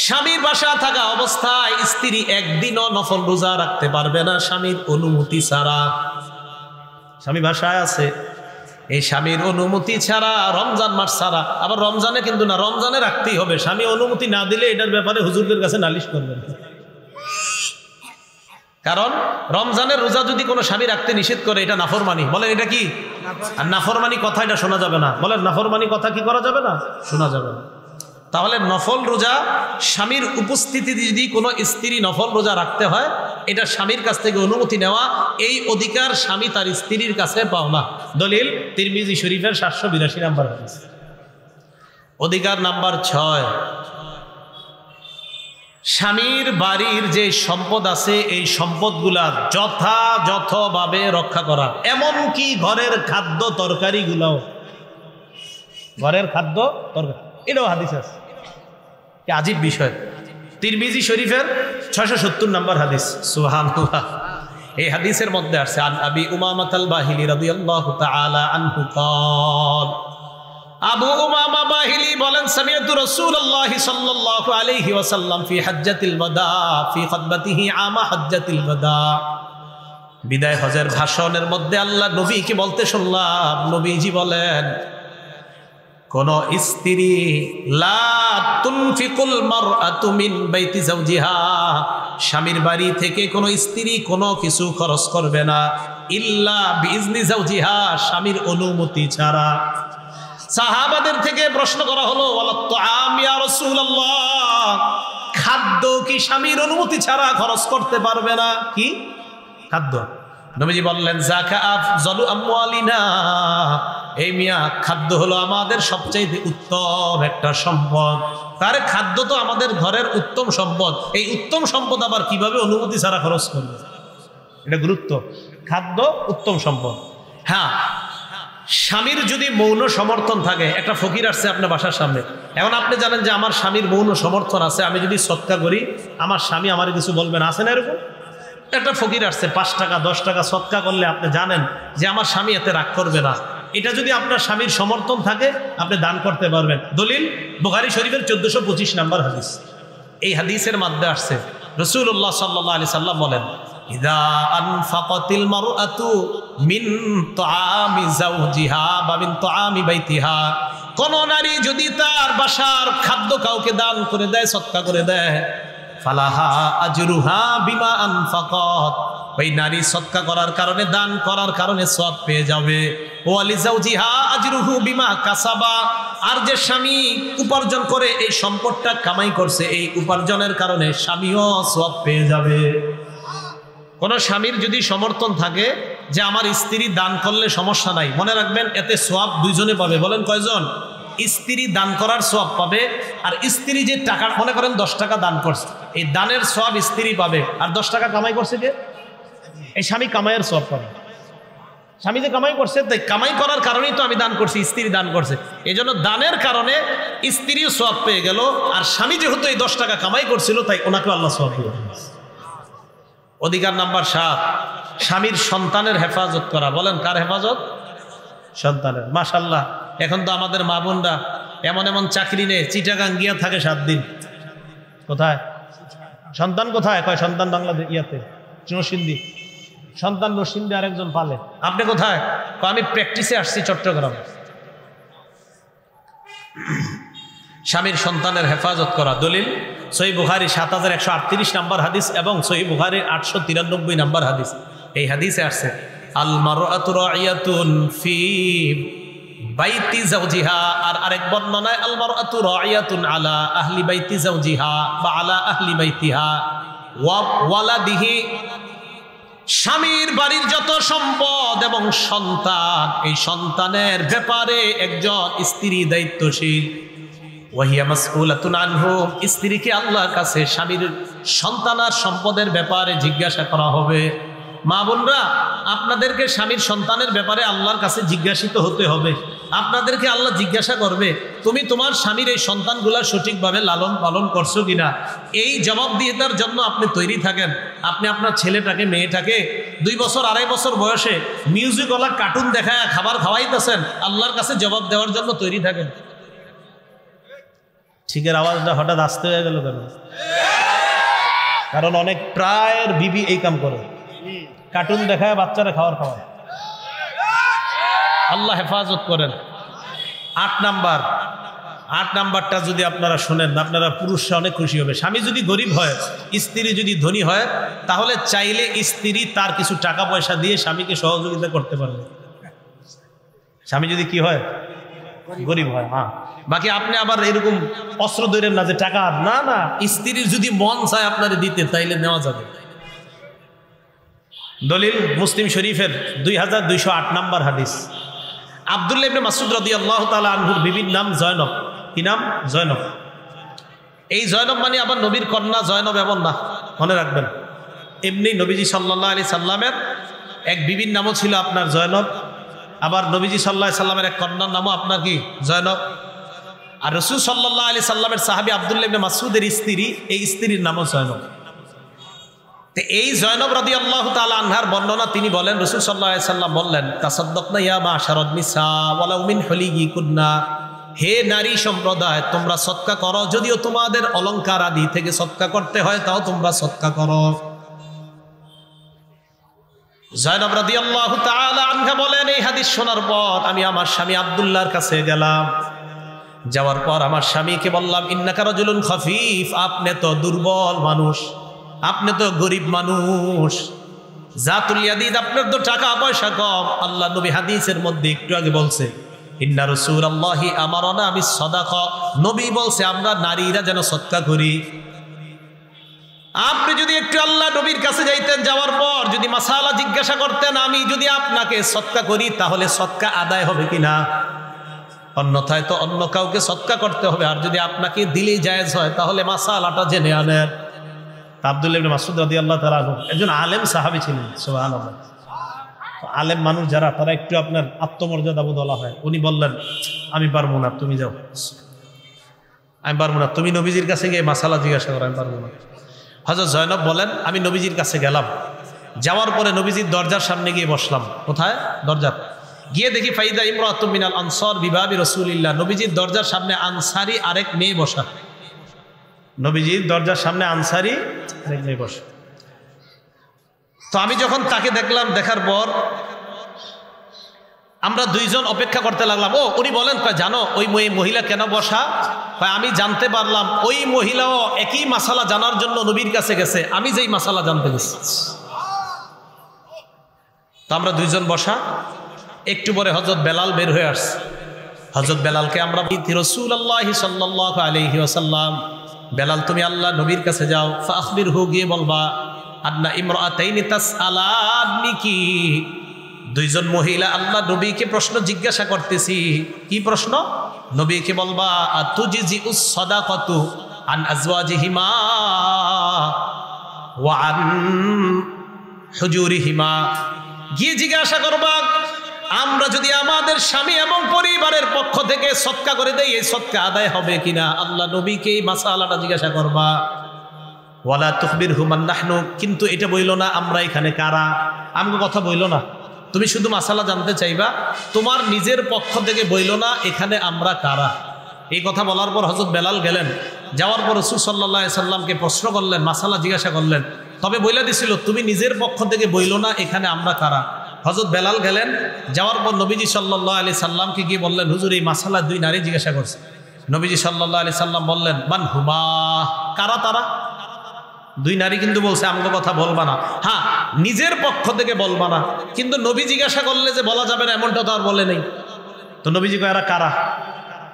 স্বামীর বাসায় থাকা অবস্থায় স্ত্রী একদিনও নফল রোজা রাখতে পারবে না স্বামীর অনুমতি ছাড়া। স্বামী বাসায় আছে, এই স্বামীর অনুমতি ছাড়া, রমজান মাস ছাড়া, আবার রমজানে কিন্তু না, রমজানে রাখতেই হবে, স্বামী অনুমতি না দিলে এটার ব্যাপারে হুজুরদের কাছে নালিশ করবেন। কারণ রমজানের রোজা যদি কোনো স্বামী রাখতে নিষেধ করে, এটা নাফরমানি। বলেন এটা কি? আর নাফরমানি কথা এটা শোনা যাবে না। বলেন নাফরমানি কথা কি করা যাবে না? শোনা যাবে না। তাহলে নফল রোজা স্বামীর উপস্থিতিতে যদি কোনো স্ত্রী নফল রোজা রাখতে হয়, এটা স্বামীর কাছ থেকে অনুমতি নেওয়া, এই অধিকার স্বামী তার স্ত্রীর কাছে পাও না। দলিল তিরমিজি শরীফের 782 নম্বর হাদিস। অধিকার নাম্বার 6, স্বামীর বাড়ির যে সম্পদ আছে এই সম্পদগুলা যথাযথভাবে রক্ষা করা, এমনকি ঘরের খাদ্য তরকারিগুলাও, ঘরের খাদ্য তরকারি, এটাও হাদিস আছে। কি আজীব বিষয়। তিরমিজি শরীফের 670 নম্বর হাদিস। সুবহানাল্লাহ। এই হাদিসের মধ্যে আছে আন আবি উমামাতাল বাহিলি রাদিয়াল্লাহু তাআলা আনহু قال, আবু উমামা বাহিলি বলেন সামিআতু রাসূলুল্লাহি সাল্লাল্লাহু আলাইহি ওয়াসাল্লাম ফি হাজ্জাতিল ওয়াদা ফি খুতবাতিহি আমা হাজ্জাতিল ওয়াদা, বিদায় হজের ভাষণের মধ্যে আল্লাহ নবীকে বলতে শুনলাম, নবীজি বলেন, কোন স্ত্রী লা তুনফিকুল মারআতু মিন বাইতি যাওজিহা, স্বামীর বাড়ি থেকে কোন স্ত্রী কোনো কিছু খরচ করবে না, ইল্লা বিইজনি যাওজিহা, স্বামীর অনুমতি ছাড়া। সাহাবাদের থেকে প্রশ্ন করা হলো, ওয়ালা তুআম ইয়া রাসূলুল্লাহ, খাদ্য কি স্বামীর অনুমতি ছাড়া খরচ করতে পারবে না? কি খাদ্য? নবীজি বললেন, যাকা আফজালু আমওয়ালিনা, এই মিয়া খাদ্য হলো আমাদের সবচেয়ে উত্তম একটা সম্পদ। তার খাদ্য তো আমাদের ঘরের উত্তম সম্পদ, এই উত্তম সম্পদ আবার কিভাবে অনুমতি ছাড়া খরচ করবে? এটা গুরুত্ব। খাদ্য উত্তম সম্পদ। হ্যাঁ, স্বামীর যদি মৌন সমর্থন থাকে, একটা ফকির আসছে আপনার বাসার সামনে, এখন আপনি জানেন যে আমার স্বামীর মৌন সমর্থন আছে, আমি যদি সৎকা করি আমার স্বামী আমার কিছু বলবেন, আছে না এরকম? একটা ফকির আসছে, 5 টাকা 10 টাকা সৎকা করলে আপনি জানেন যে আমার স্বামী এতে রাগ করবে না, এটা যদি আপনার স্বামীর সমর্থন থাকে আপনি দান করতে পারবেন। দলিল বুখারী শরীফের 1425 নম্বর হাদিস। এই হাদিসের মধ্যে আসছে রাসূলুল্লাহ সাল্লাল্লাহু আলাইহি সাল্লাম বলেন, ইযা আনফাকাতিল মারআতু মিন তুআমি যাওজিহা বা মিন তুআমি বাইতিহা, কোন নারী যদি তার বাসার খাদ্য কাউকে দান করে দেয়, সদকা করে দেয়, ফালাহা আজরুহা বিমা আনফাকাত, ওই নারী সদকা করার কারণে, দান করার কারণে সওয়াব পেয়ে যাবে। ওয়ালি যাওজিহা আজরুহু বিমা কাসাবা, আর যে স্বামী উপার্জন করে এই সম্পদটা কামাই করছে, এই উপার্জনের কারণে স্বামীও সওয়াব পেয়ে যাবে। কোন স্বামীর যদি সমর্থন থাকে যে আমার স্ত্রী দান করলে সমস্যা নাই, মনে রাখবেন এতে সওয়াব দুইজনে পাবে। বলেন কয়জন? স্ত্রী দান করার সওয়াব পাবে, আর স্ত্রী যে টাকা, মনে করেন 10 টাকা দান করছে, এই দানের সওয়াব স্ত্রী পাবে, আর 10 টাকা কামাই করছে কে? এই স্বামী কামাইয়ের সওয়াব পাবে। স্বামী যে কামাই করছে, তাই কামাই করার কারণেই তো আমি দান করছি, স্ত্রী দান করছে, এই জন্য দানের কারণে স্ত্রীও সওয়াব পেয়ে গেল, আর স্বামী যেহেতু এই 10 টাকা কামাই করছিল তাই ওনাকে আল্লাহ সওয়াব দিয়ে দিল। অধিকার নাম্বার 7, স্বামীর সন্তানের হেফাজত করা। বলেন কার হেফাজত? সন্তানের। মাশাআল্লাহ, এখন তো আমাদের মা বোনরা এমন এমন চাকরি নেই, চিটাগাং গিয়া থাকে 7 দিন। কোথায় সন্তান? কোথায়? কয় সন্তান বাংলাদেশ ইয়াতে নরসিংদী, সন্তান নরসিংদী আরেকজন পালে। আপনি কোথায়? আমি প্র্যাকটিসে আসছি চট্টগ্রাম। স্বামীর সন্তানের হেফাজত করা। দলিল সহিহ বুখারী 7138 নম্বর হাদিস এবং সহিহ বুখারী 893 নম্বর হাদিস। এই হাদিসে আসছে, আল মারআতু রাইয়াতুন ফি বাইতি যাওজিহা, আর আরেক বর্ণনায় আল মারআতু রাইয়াতুন আলা আহলি বাইতি যাওজিহা বা আলা আহলি বাইতিহা ওয়া ওয়ালাদিহি, স্বামীর বাড়ির যত সম্পদ এবং সন্তান, এই সন্তানের ব্যাপারে একজন স্ত্রী দায়িত্বশীল। ওয়াহিয়া মাসউলাতুন আনহু, স্ত্রীকে আল্লাহর কাছে স্বামীর সন্তান আর সম্পদের ব্যাপারে জিজ্ঞাসা করা হবে। মা বোনরা, আপনাদেরকে স্বামীর সন্তানের ব্যাপারে আল্লাহর কাছে জিজ্ঞাসিত হতে হবে। আপনাদেরকে আল্লাহ জিজ্ঞাসা করবে, তুমি তোমার স্বামীর এই সন্তানগুলা সঠিকভাবে লালন পালন করছো কিনা। এই জবাবদিহিতার জন্য আপনি তৈরি থাকেন। আপনি আপনার ছেলেটাকে, মেয়েটাকে 2 বছর 2.5 বছর বয়সে মিউজিকওয়ালা কার্টুন দেখায় খাবার খাওয়াইতেছেন, আল্লাহর কাছে জবাব দেওয়ার জন্য তৈরি থাকেন। ঠিকের আওয়াজটা হঠাৎ আসতে হয়ে গেল কেন? কারণ অনেক প্রায়ের বিবি এই কাম করে, কার্টুন দেখায় বাচ্চারা খাবার খাওয়ায়। আল্লাহ হেফাজত করেন। 8 নাম্বারটা যদি আপনারা শোনেন, আপনারা পুরুষরা অনেক খুশি হবে। স্বামী যদি গরিব হয়, স্ত্রী যদি ধনী হয়, তাহলে চাইলে স্ত্রী তার কিছু টাকা পয়সা দিয়ে স্বামীকে সহযোগিতা করতে পারবে। স্বামী যদি কি হয়? গরিব হয়। হ্যাঁ, বাকি আপনি আবার এরকম অস্ত্র ধরেন না যে টাকা, না না, স্ত্রীর যদি মন চায় আপনারে দিতে তাইলে নেওয়া যাবে। দলিল মুসলিম শরীফের 2208 নম্বর হাদিস। আব্দুল্লাহ ইবনে মাসউদ রাদিয়াল্লাহু তাআলা আনহুর বিবির নাম জয়নব। কি নাম? জয়নব। এই জয়নব মানে আবার নবীর কন্যা জয়নব এমন না, মনে রাখবেন। এমনি নবীজি সাল্লাল্লাহু আলাইহি সাল্লামের এক বিবির নামও ছিল আপনার জয়নব, আবার নবীজি সাল্লাল্লাহু আলাইহি সাল্লামের এক কন্যার নামও আপনার কি জয়নব। আর রাসূল সাল্লাল্লাহু আলাইহি সাল্লামের সাহাবী আব্দুল্লাহ ইবনে মাসউদের স্ত্রী, এই স্ত্রীর নামও জয়নব। তো এই জয়নব রাদিয়াল্লাহু তাআলা আনহার বর্ণনা, তিনি বলেন রাসূল সাল্লাল্লাহু আলাইহি সাল্লাম বললেন, তাসাদ্দাকনা ইয়া মাশারান নিসা ওয়ালাউ মিন হুলিয়িকুন্না, হে নারী সম্প্রদায় তোমরা সদকা করো, যদিও তোমাদের অলংকার আদি থেকে সদকা করতে হয় তাও তোমরা সদকা করো। জয়নব রাদিয়াল্লাহু তাআলা আনহা বলেন, এই হাদিস শোনার পর আমি আমার স্বামী আব্দুল্লাহর কাছে গেলাম। যাওয়ার পর আমার স্বামীকে বললাম, ইন্নাকা রাজুলুন খাফিফ, আপনি তো দুর্বল মানুষ, আপনি তো গরিব মানুষ, জাতুল ইয়াদিদ, আপনার তো টাকা পয়সা কম। আল্লাহ নবী হাদিসের মধ্যে একটু আগে বলছে, ইন্না রাসূলুল্লাহি আমারানা বিসসাদাকা, নবী বলছে আমরা নারীরা যেন সদকা করি। আপনি যদি একটু আল্লাহ নবীর কাছে যাইতেন, যাওয়ার পর যদি মাসালা জিজ্ঞাসা করতেন, আমি যদি আপনাকে সদকা করি তাহলে সদকা আদায় হবে কিনা, অন্যথায় তো অন্য কাউকে সদকা করতে হবে, আর যদি আপনাকে দিলেই জায়েজ হয় তাহলে মাসালাটা জেনে আনেন। আব্দুল্লাহ ইবনে মাসউদ রাদিয়াল্লাহু তাআলা একজন আলেম সাহাবী ছিলেন। সুবহানাল্লাহ। আলেম মানুষ যারা, তারা একটু আপনার আত্মমর্যাদা বোধ হয়। উনি বললেন, আমি পারবো না, তুমি যাও, আমি পারবো না, তুমি নবীজির কাছে গিয়ে মাসালা জিজ্ঞাসা করো, আমি পারবো না। হযরত জয়নব বলেন, আমি নবীজির কাছে গেলাম, যাওয়ার পরে নবীজির দরজার সামনে গিয়ে বসলাম। কোথায়? দরজা। গিয়ে দেখি ফাইদা ইমরাতুম মিনাল আনসার বিবাবি রাসূলিল্লাহ, নবীজির দরজার সামনে আনসারী আরেক মেয়ে বসা। নবীজির দরজার সামনে আনসারী আরেক মেয়ে বসা। তো আমি যখন তাকে দেখলাম, দেখার পর আমরা দুইজন অপেক্ষা করতে লাগলাম। ও উনি বলেন, জানো ওই মহিলা কেন বসা? আমি জানতে পারলাম ওই মহিলাও একই মাসালা জানার জন্য নবীর কাছে গেছে, আমি যেই মাসালা জানতে গেছি। তো আমরা দুইজন বসা। একটু পরে হযরত বেলাল বের হয়ে আসছে। হযরত বেলালকে আমরা রাসূলুল্লাহ সাল্লাল্লাহু আলাইহি ওয়াসাল্লাম, বেলাল তুমি আল্লাহ নবীর কাছে যাও, ফাখবিরহু, গিয়ে বলবা আন্না ইমরাতাইনি তাসআলানিকি, দুইজন মহিলা আল্লাহ নবীকে প্রশ্ন জিজ্ঞাসা করতেছি। কি প্রশ্ন? নবীকে বলবা আতুজিউস সাদাকাতু আন আজওয়াজিহিমা ওয়া আন হুজুরিহিমা, গিয়ে জিজ্ঞাসা করবা আমরা যদি আমাদের স্বামী এবং পরিবারের পক্ষ থেকে সদকা করে দেই, এই সদকা আদায় হবে কিনা। আল্লাহ নবীকে এই মাসালাটা জিজ্ঞাসা করবা। ওয়ালা তুখবিরহু মান নাহনু, কিন্তু এটা বইলো না আমরা এখানে কারা, আমাকে কথা বইলো না, তুমি শুধু মাসালা জানতে চাইবা, তোমার নিজের পক্ষ থেকে বইলো না এখানে আমরা কারা। এই কথা বলার পর হযরত বেলাল গেলেন। যাওয়ার পর রাসূল সাল্লাল্লাহু আলাইহি সাল্লামকে প্রশ্ন করলেন, মাসালা জিজ্ঞাসা করলেন, তবে বইলা দিছিল তুমি নিজের পক্ষ থেকে বইলো না এখানে আমরা কারা। হযরত বেলাল গেলেন। যাওয়ার পর নবীজি সাল্লাল্লাহু আলাইহি সাল্লামকে গিয়ে বললেন, হুজুর এই মাসালা দুই নারী জিজ্ঞাসা করছে। নবীজি সাল্লাল্লাহু আলাইহি সাল্লাম বললেন, মান হুমা, কারা তারা? দুই নারী কিন্তু বলছে আমাকে কথা বলবা না, হ্যাঁ নিজের পক্ষ থেকে বলবা না, কিন্তু নবী জিজ্ঞাসা করলে যে বলা যাবে না এমনটা তো আর বলে নেই। তো নবীজি কয় এরা কারা?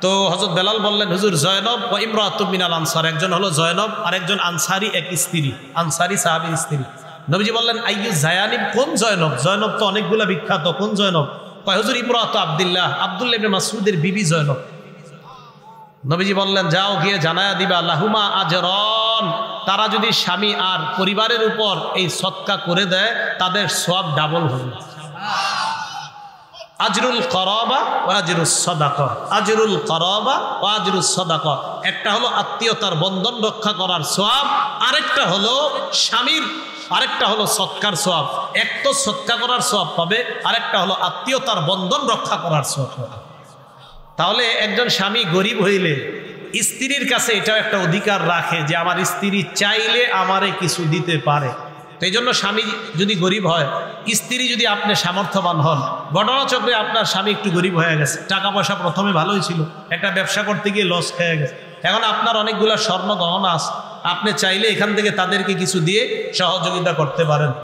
তো হযরত বেলাল বললেন, হুজুর জয়নব ওয়া ইমরাতুম মিনাল আনসার, একজন হলো জয়নব আর একজন আনসারী এক স্ত্রী, আনসারী সাহাবীর স্ত্রী। নবীজি বললেন, আইয়ু জায়ানিব, কোন জয়নব? জয়নব তো অনেকগুলা বিখ্যাত, কোন জয়নব? কয় হুজুর ইমরাতু আব্দুল্লাহ, আব্দুল্লাহ ইবনে মাসউদের বিবি জয়নব। নবীজি বললেন, যাও গিয়ে জানায়া দিবা লাহুমা আজরান, তারা যদি স্বামী আর পরিবারের উপর এই সদকা করে দেয় তাদের সওয়াব ডাবল হবে। আজরুল করাবা ওয়া আজরুস সাদাকা, আজরুল করাবা ওয়া আজরুস সাদাকা, একটা হলো আত্মীয়তার বন্ধন রক্ষা করার সওয়াব, আরেকটা হলো স্বামীর, আরেকটা হলো সদকার সওয়াব। এক তো সদকা করার সওয়াব পাবে, আরেকটা হলো আত্মীয়তার বন্ধন রক্ষা করার সওয়াব পাবে। তাহলে একজন স্বামী গরিব হইলে স্ত্রীর কাছে এটাও একটা অধিকার রাখে যে আমার স্ত্রী চাইলে আমারে কিছু দিতে পারে। তো এই জন্য স্বামী যদি গরিব হয়, স্ত্রী যদি আপনি সামর্থ্যবান হন, ঘটনাচক্রে আপনার স্বামী একটু গরিব হয়ে গেছে, টাকা পয়সা প্রথমে ভালোই ছিল, একটা ব্যবসা করতে গিয়ে লস খেয়ে গেছে, এখন আপনার অনেকগুলো স্বর্ণ গহনা আছে, আপনি চাইলে এখান থেকে তাদেরকে কিছু দিয়ে সহযোগিতা করতে পারেন।